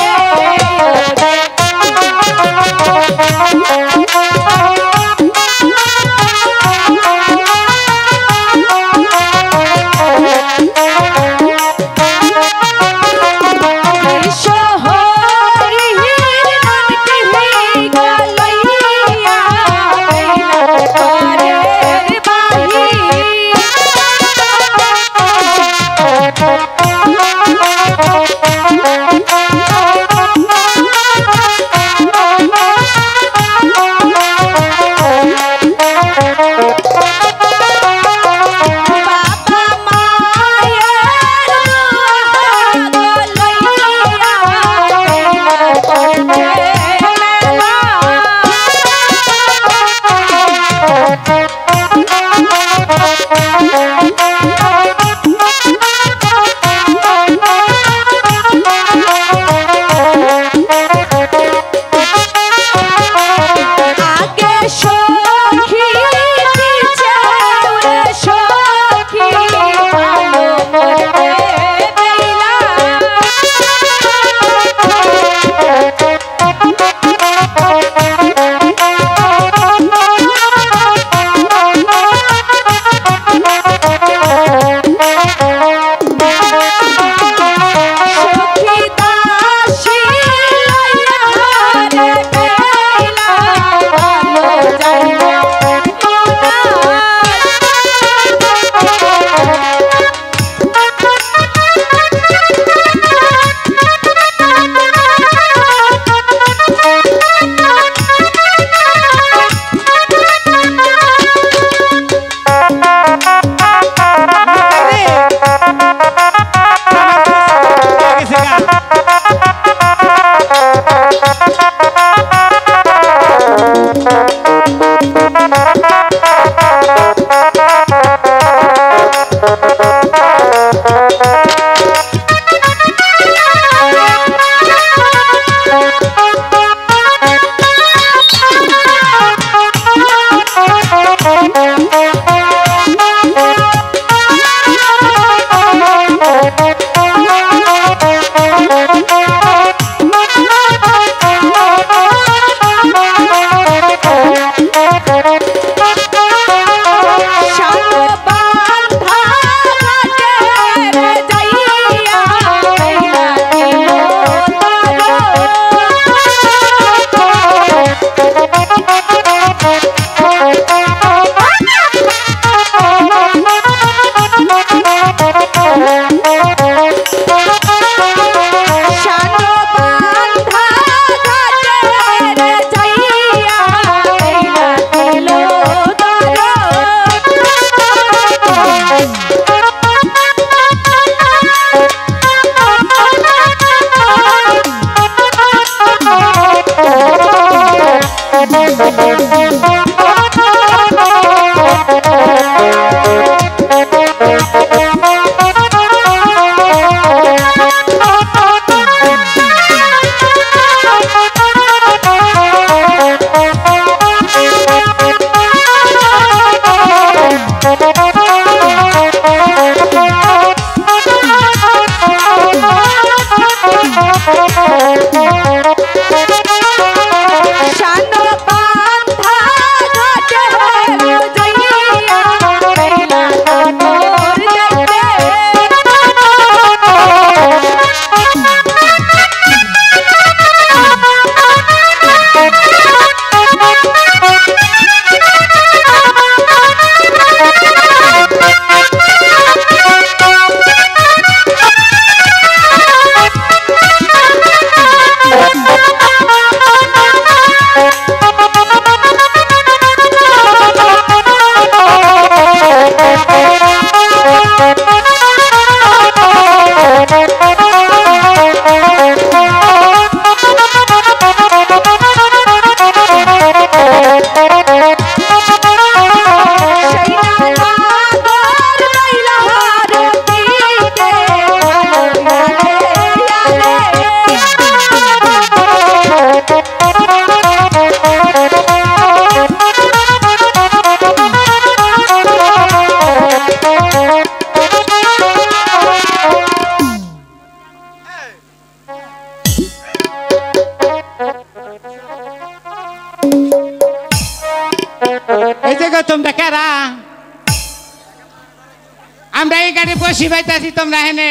বসি পাইতাছি তোমরা হেনে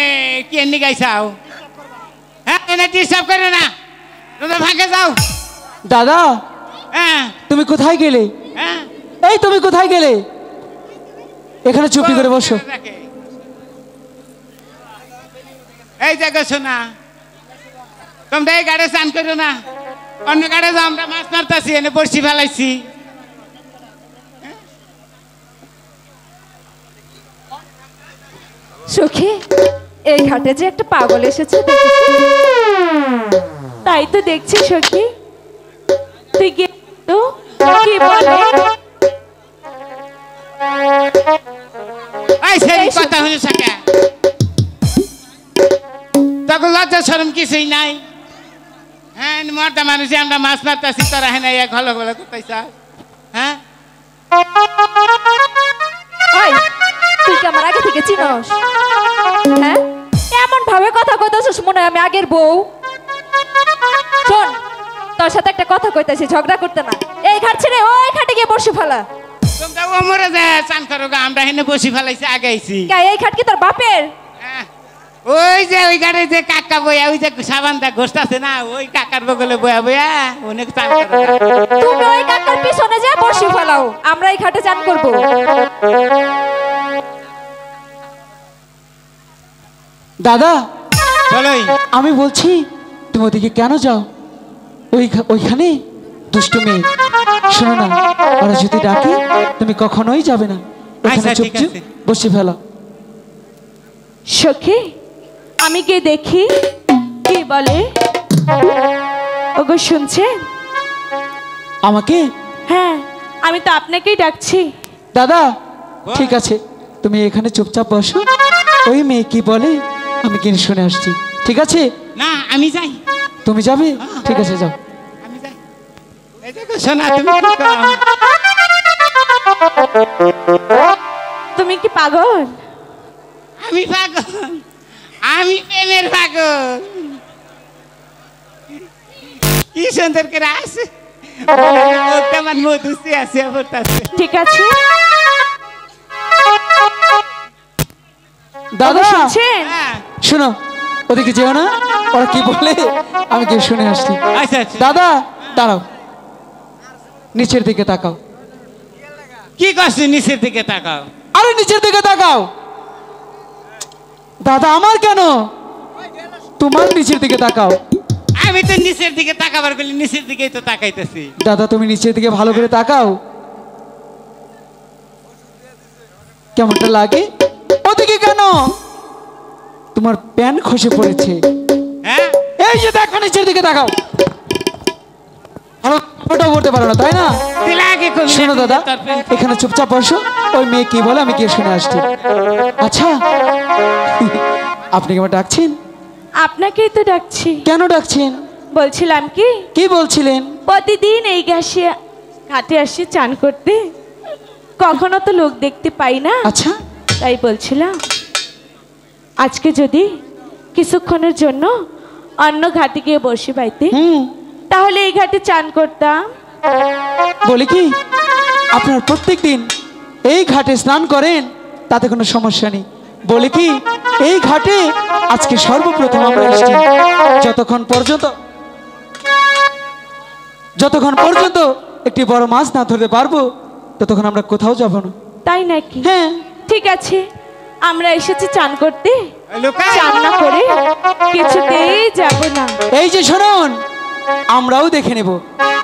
কি এমনি গাইছাও হ্যাঁ এনে ডিস্টার্ব করো না তোমরা ভাগে যাও দাদা হ্যাঁ তুমি কোথায় গেলে? হ্যাঁ এই তুমি কোথায় গেলে? এখানে চুপটি করে বসো। এই দেখো শোনা তোমরা এই গাড়ি চান করো না অন্য গাড়ি যাও আমরা মাছ মারতাছি এনে বসি ফেলাইছি সখী এই ঘাটে যে একটা পাগল এসেছে দেখেছিস? তাই তো দেখছি সখী তুই গিয়ে তো কি বলে এই সেই কথা হলো সাকা তখন লজ্জা শরম কিছুই নাই হ্যাঁ মর্দা মানুষে আমরা মাছ মারতাছি তোরা হ্যাঁ এক ভালো ভালো করতেছ হ্যাঁ ওই তুই কি আমার আগে থেকে চিনস? হ্যাঁ এমন ভাবে কথা কইতাছিস মনে হয় আমি আগের বউ। শোন তোর সাথে একটা কথা কইতাছি ঝগড়া করতে না। এই ঘাট ছেড়ে ওই ঘাটে গিয়ে বসে ফেলা। তোমরা ও মরে যা চান করো গা আমরা হেনে বসি ফেলাইছি আগে আইছি কে এই ঘাট কি তোর বাপের? ওই যে ওই গাড়ি যে কাকা বইয়া ওই যে সাবানটা ঘোষটা আছে না ওই কাকার বগলে বয়া বয়া অনেক চান করো তুমি ওই কাকার পিছনে যা বসে ফেলাও আমরা এই ঘাটে চান করব। দাদা বলোই আমি বলছি তুমি ওদিকে কেন যাও? ওইখানে দুষ্টু মেয়ে, শোনো না, ওরা যদি ডাকে তুমি কখনোই যাবে না, এখানে আচ্ছা, ঠিক চুপচাপ আছে। বসে ফেলো। সখী আমি গিয়ে দেখি কি বলে। ওগো শুনছেন? আমাকে? হ্যাঁ আমি তো আপনাকেই ডাকছি। দাদা ঠিক আছে, তুমি এখানে চুপচাপ বসো, ওই মেয়ে কি বলে আমি কিনে শুনে আসছি। ঠিক আছে? না আমি যাই তুমি যাবে? ঠিক আছে যাও। আমি যাই এই দেখো শোনা তুমি কি করো? তুমি কি পাগল? আমি পাগল আমি প্রেমের পাগল কি সুন্দর করে আসে আমার মধুসি আছে ঠিক আছে দাদা শুনছেন? শোনো, ওদিকে যেও না, ওরা কি বলে আমি গিয়ে শুনে আসছি। আচ্ছা আচ্ছা দাদা দাঁড়াও, নিচের দিকে তাকাও। কি করছিস নিচের দিকে তাকাও? আরে নিচের দিকে তাকাও। দাদা আমার কেন, তোমার নিচের দিকে তাকাও। আমি তো নিচের দিকে তাকাবার বলি নিচের দিকেই তো তাকাইতেছি। দাদা তুমি নিচের দিকে ভালো করে তাকাও, কেমনটা লাগে? ওদিকে কেন, তোমার প্যান খসে পড়েছে। হ্যাঁ এই যে দেখো নিচের দিকে তাকাও, ওটাও করতে পারো না তাই না? শোনো দাদা, এখানে চুপচাপ বসো, ওই মেয়ে কি বলে আমি গিয়ে শুনে আসছি। আচ্ছা আপনি কি আমার ডাকছেন? আপনাকেই তো ডাকছি। কেন ডাকছেন? বলছিলাম কি কি বলছিলেন? প্রতিদিন এই ঘাটে আসি চান করতে, কখনো তো লোক দেখতে পাই না। আচ্ছা তাই বলছিলাম আজকে যদি কিছুক্ষণের জন্য অন্য ঘাটে গিয়ে বসে পাইতে তাহলে এই ঘাটে চান করতাম। বলি কি, আপনার প্রত্যেক দিন এই ঘাটে স্নান করেন, তাতে কোনো সমস্যা নেই। বলি কি, এই ঘাটে আজকে সর্বপ্রথম আমরা এসেছি। যতক্ষণ পর্যন্ত একটি বড় মাছ না ধরতে পারবো ততক্ষণ আমরা কোথাও যাব না। তাই নাকি? হ্যাঁ ঠিক আছে, আমরা এসেছি চান করতে, লুকাই। চান না করে কিছুতেই যাব না। এই যে শুনুন, আমরাও দেখে নেব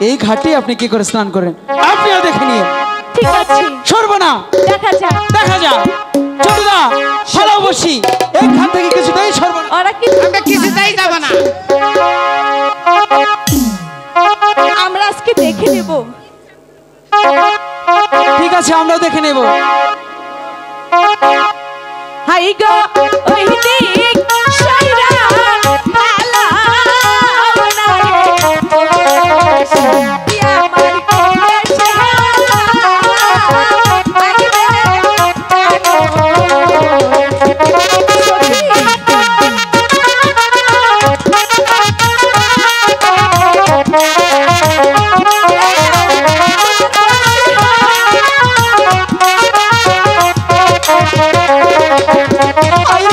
এই ঘাটে আপনি কি করে স্নান করেন, আপনিও দেখে নিয়ে। ঠিক আছে, সরবো না, দেখা যাক। দেখা যাক। চলুদা ভালো বসি, এই ঘাট থেকে কিছুতেই সরবো না। ওরা কি আমরা কিছুতেই যাব না। আমরা আজকে দেখে নেব। ঠিক আছে, আমরাও দেখে নেব। হাই গো ওই দিক সাইরা ভালা না রে আমার দেশে আই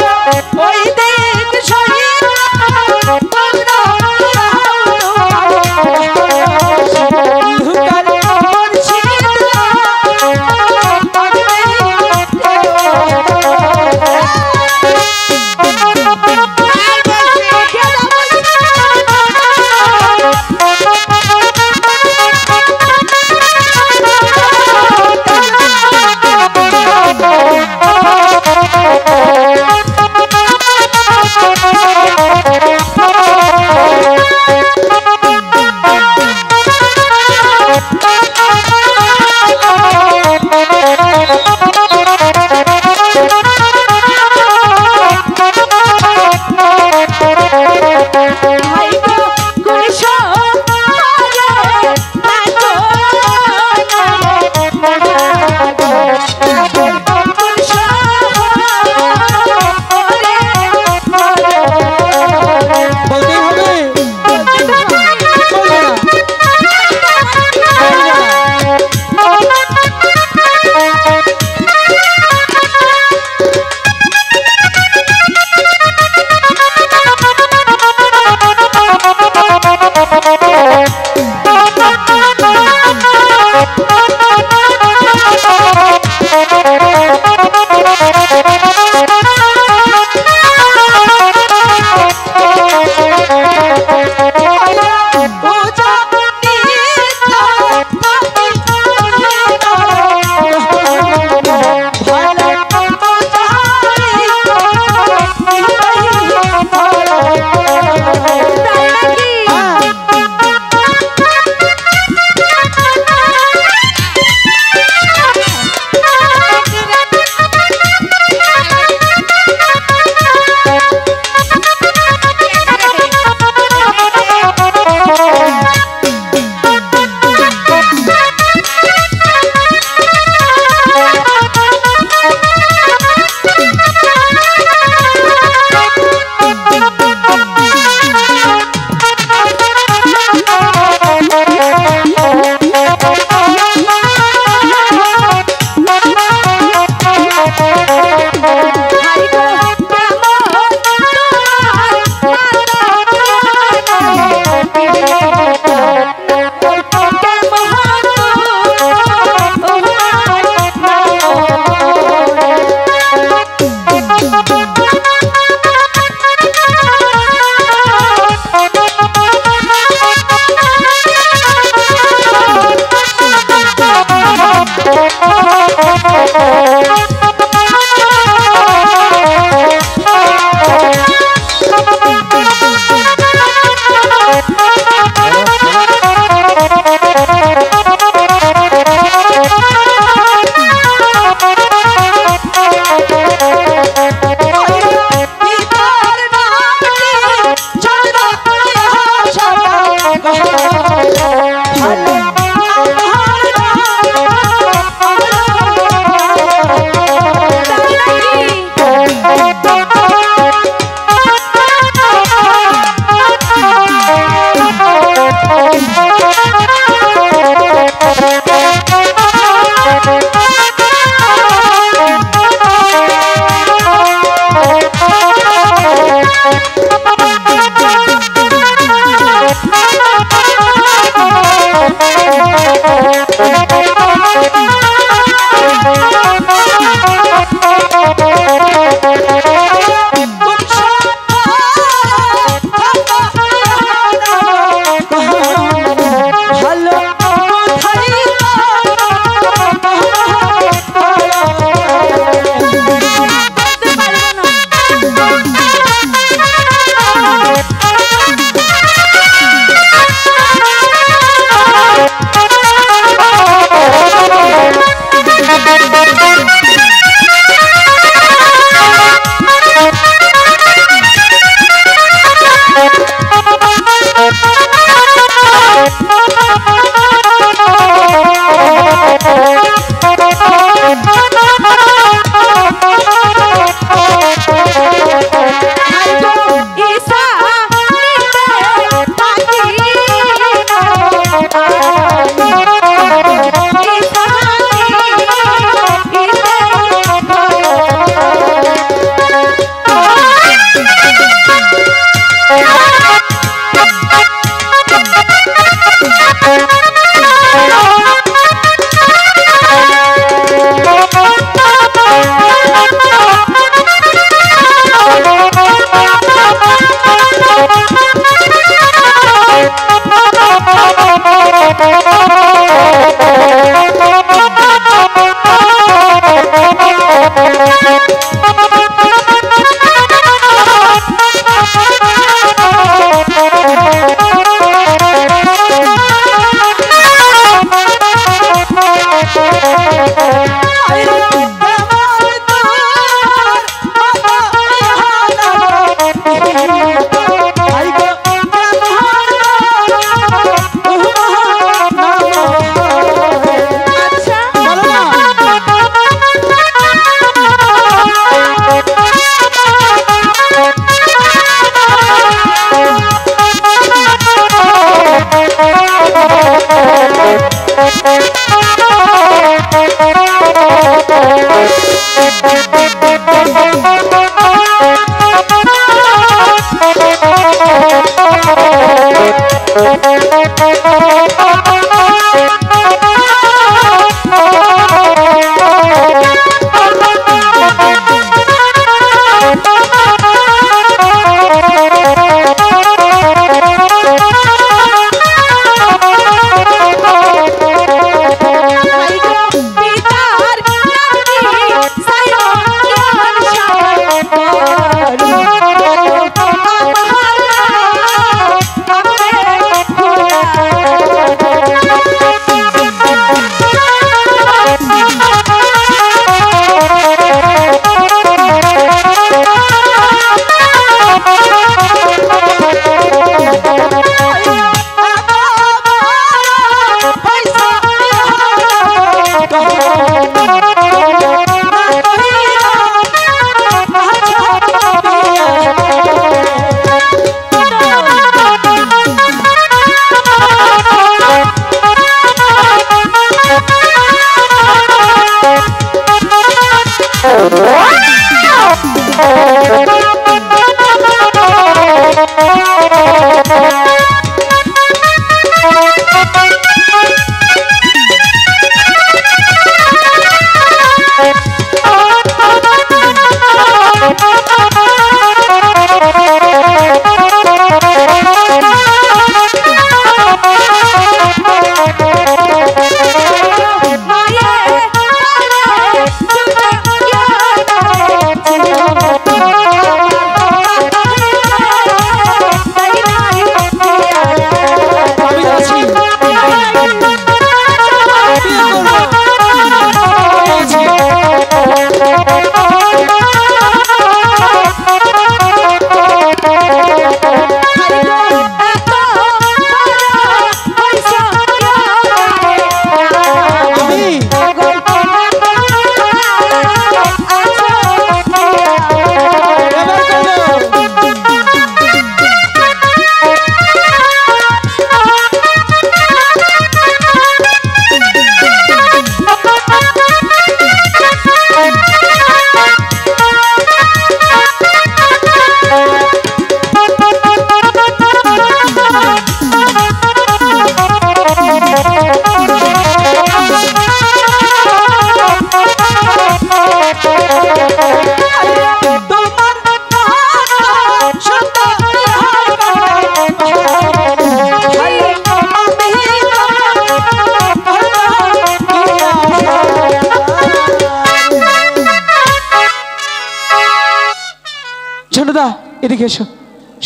ঝন্টুদা এদিকে এসো।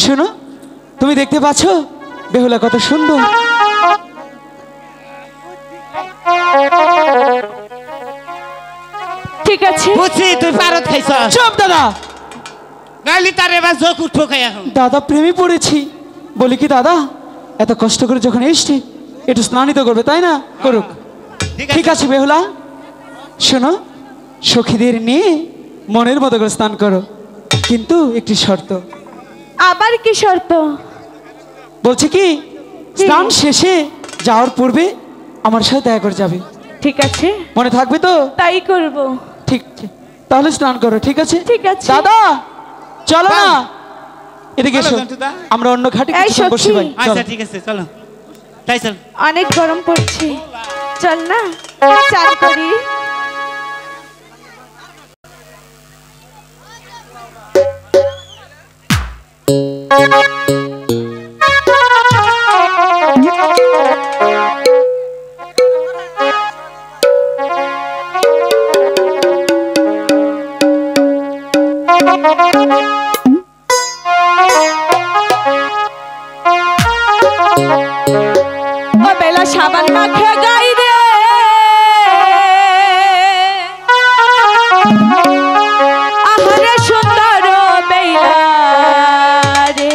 শোনো, তুমি দেখতে পাচ্ছ বেহুলা কত সুন্দর। ঠিক আছে বুঝছি তুই পারত খাইছ। চুপ দাদা, নাইলে তার এবার চোখ উঠবো খাই এখন। দাদা প্রেমে পড়েছি। বলি কি দাদা, এত কষ্ট করে যখন এসছি একটু স্নানিত করবে, তাই না? করুক। ঠিক আছে বেহুলা, শোনো, সখীদের নিয়ে মনের মতো করে স্নান করো, কিন্তু একটি শর্ত। আবার কি শর্ত? বলছি কি, স্নান শেষে যাওয়ার পূর্বে আমার সাথে দেখা করে যাবে। ঠিক আছে, মনে থাকবে তো? তাই করব। ঠিক আছে, তাহলে স্নান করো। ঠিক আছে? ঠিক আছে। দাদা চলো না, এদিকে এসো, চলো জন্টুদা। আমরা অন্য ঘাটে এই কিছুক্ষণ বসি ভাই। সখী। আচ্ছা চলো। ঠিক আছে, চলো তাই চল। অনেক গরম পড়ছে, চল না চান করি। ও বেলা সাবান মাখে গাই রে, আহারে সুন্দর বেলা রে,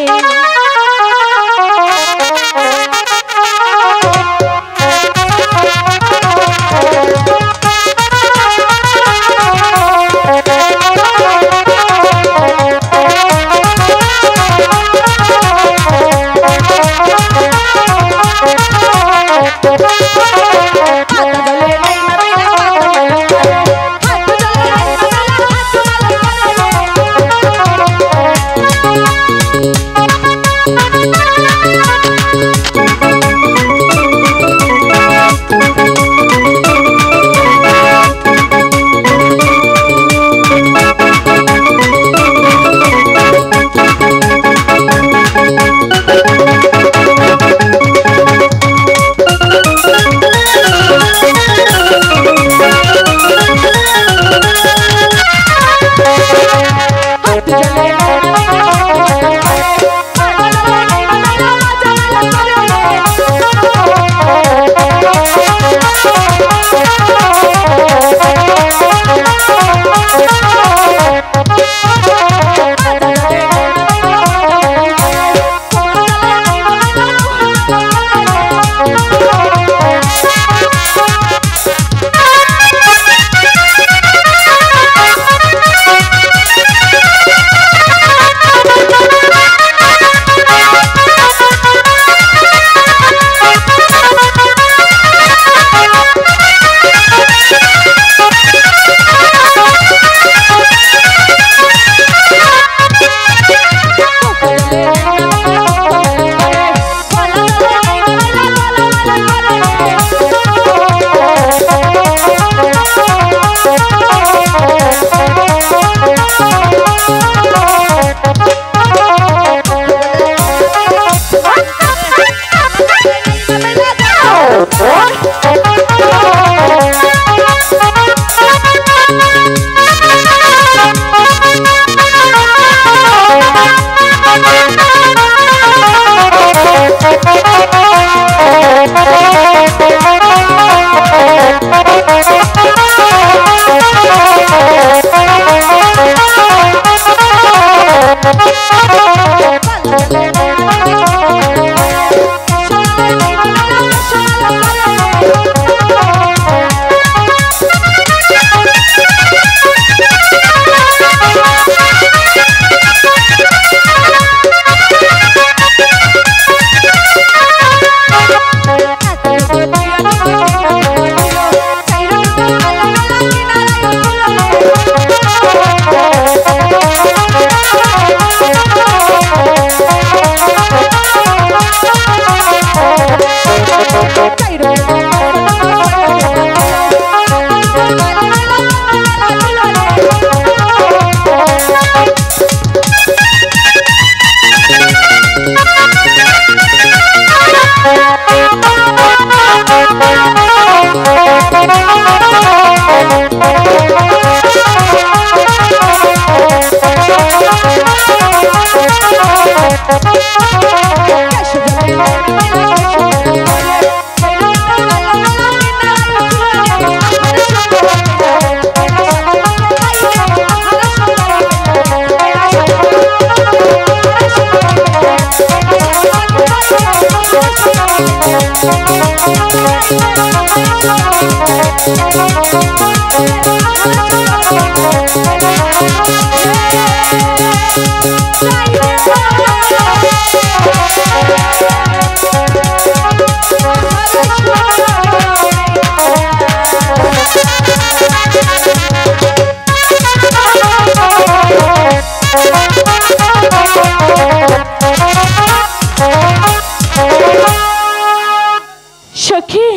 সখী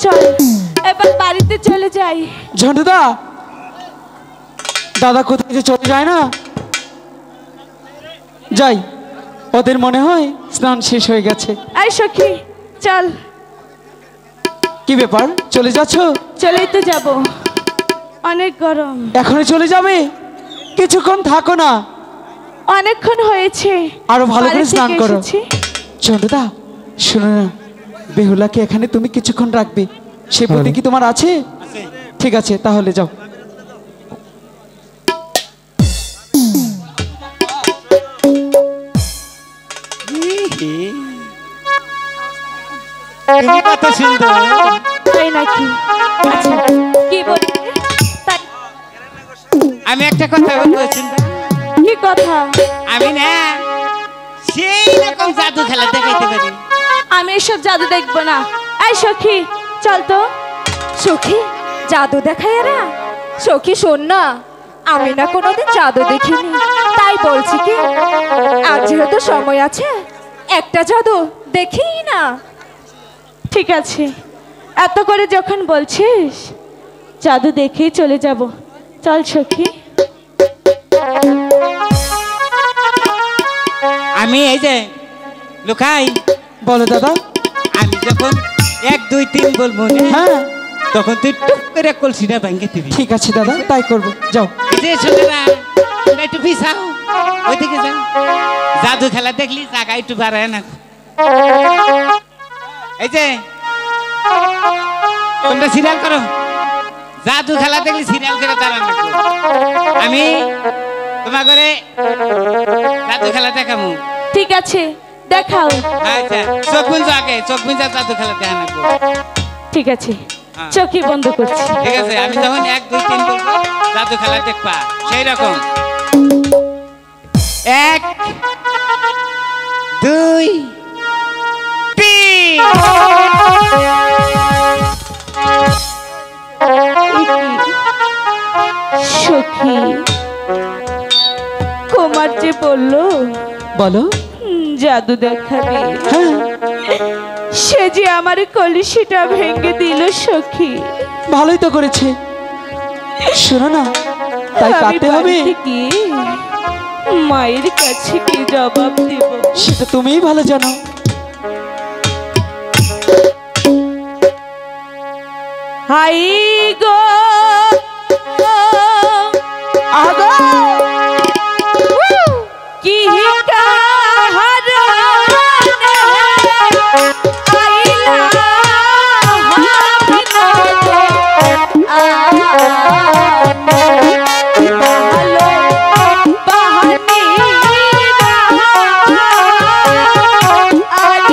চল এবার বাড়িতে চলে যাই। ঝন্টুদা, দাদা কোথায় যে চলে যায় না, যাই, ওদের মনে হয় স্নান শেষ হয়ে গেছে। আয় সখী চল। কি ব্যাপার, চলে যাচ্ছ? চলেই তো যাব, অনেক গরম। এখনই চলে যাবে? কিছুক্ষণ থাকো না, অনেকক্ষণ হয়েছে, আরো ভালো করে বাড়ি স্নান থেকে করো। এসেছি। ঝন্টুদা শোনো না, বেহুলাকে এখানে তুমি কিছুক্ষণ রাখবে, সে বুদ্ধি কি তোমার আছে? ঠিক আছে, তাহলে যাও। তুমি কত সুন্দর। তাই নাকি? আচ্ছা কি বলি তাই? আমি একটা কথা বলবো সুন্দর। কি কথা? আমি না সেই রকম জাদু খেলা দেখাইতে পারি। আমি এসব জাদু দেখবো না। এই সখী চল তো। সখী জাদু দেখায় এরা? সখী শোন না, আমি না কোনোদিন জাদু দেখিনি, তাই বলছি কি আজ যেহেতু সময় আছে একটা জাদু দেখি না। ঠিক আছে, এত করে যখন বলছিস জাদু দেখেই চলে যাব। চল সখী। আমি এই যে লুকাই, বলো দাদা। আমি যখন 1 2 3 বলবো না, হ্যাঁ তখন তুই টুক করে কলসিটা ভেঙে দিবি। ঠিক আছে দাদা, তাই করবো, যাও। এই যে ছোটরা তোমরা একটু পিছাও, ওইদিকে যাও। জাদু খেলা দেখলি জায়গা একটু বাড়ায় না। এই যে তোমরা সিরিয়াল করো, জাদু খেলা দেখলি সিরিয়াল করে দাঁড়ানো। আমি তোমার ঘরে জাদু খেলা দেখাবো। ঠিক আছে দেখাও। আচ্ছা, চোখ বুঝো আগে, চোখ বুঝা জাদু খেলা দেখা নাকবো। ঠিক আছে হ্যাঁ। চোখই বন্ধ করছি। ঠিক আছে, আমি যখন 1 2 3 বলবো জাদু খেলা দেখবা সেই রকম। 1 2 3। সখী কুমার যে বললো বলো। জাদু দেখাবে, হ্যাঁ, সে যে আমার কলসিটা ভেঙে দিল সখী। ভালোই তো করেছে। শোনো না, তাই আমি কাটতে হবে, বাড়িতে গিয়ে মায়ের কাছে কি জবাব দেব? সেটা তুমিই ভালো জানো। হাই গো আগো কি কাহারনে আইলা হাবিনা গো ভালো বাহানি আই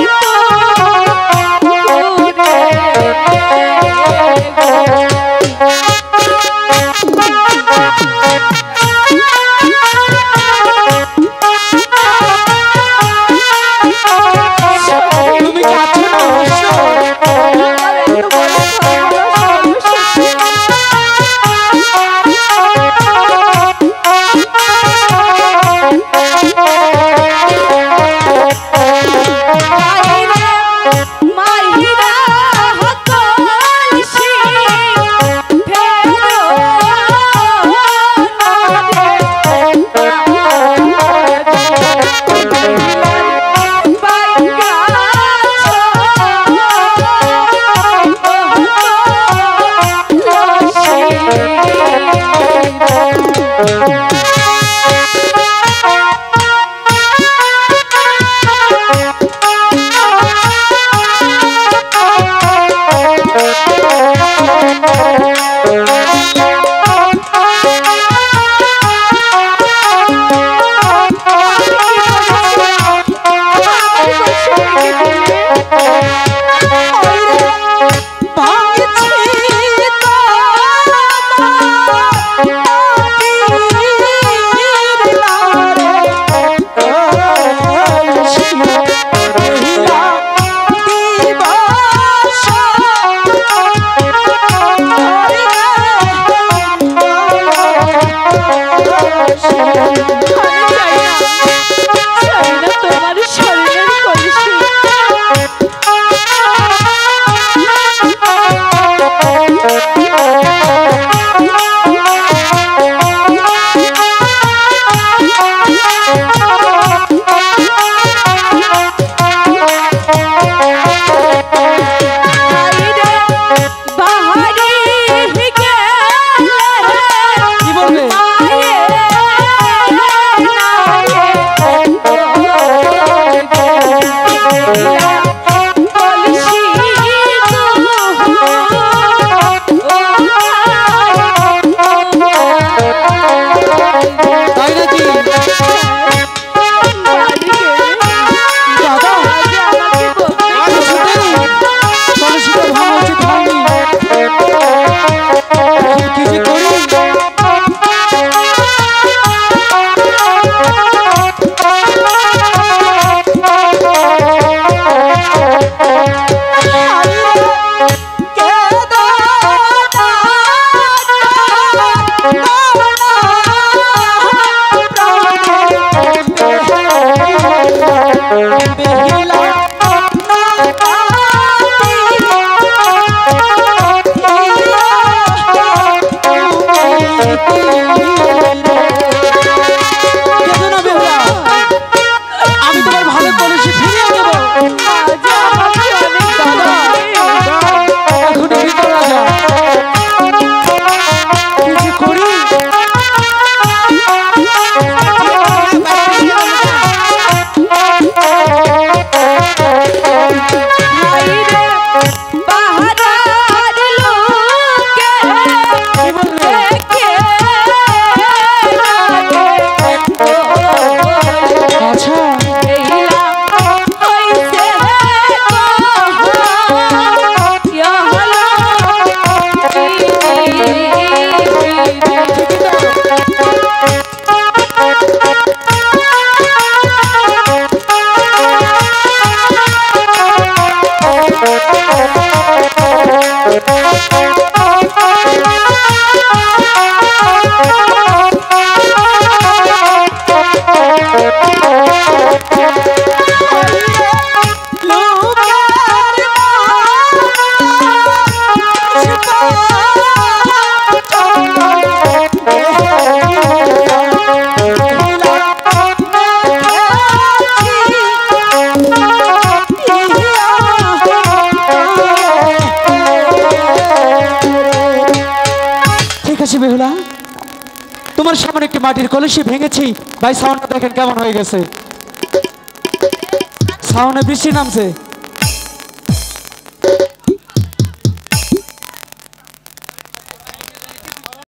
তো কি বলবে? তাই নাকি? দাদা কলসিটা ভাঙা উচিত হয়নি। এখন কি যে করি? আমি তোমার ভালো কলসি ফিরিয়ে দেবো। এখন কি করা যায়? কি যে করি? কি বলবে? আচ্ছা বেহুলা, তোমার সামনে একটি মাটির কলসি ভেঙেছি। ভাই সাউন্ডটা দেখেন কেমন হয়ে গেছে। সাউন্ডে বৃষ্টি নামছে।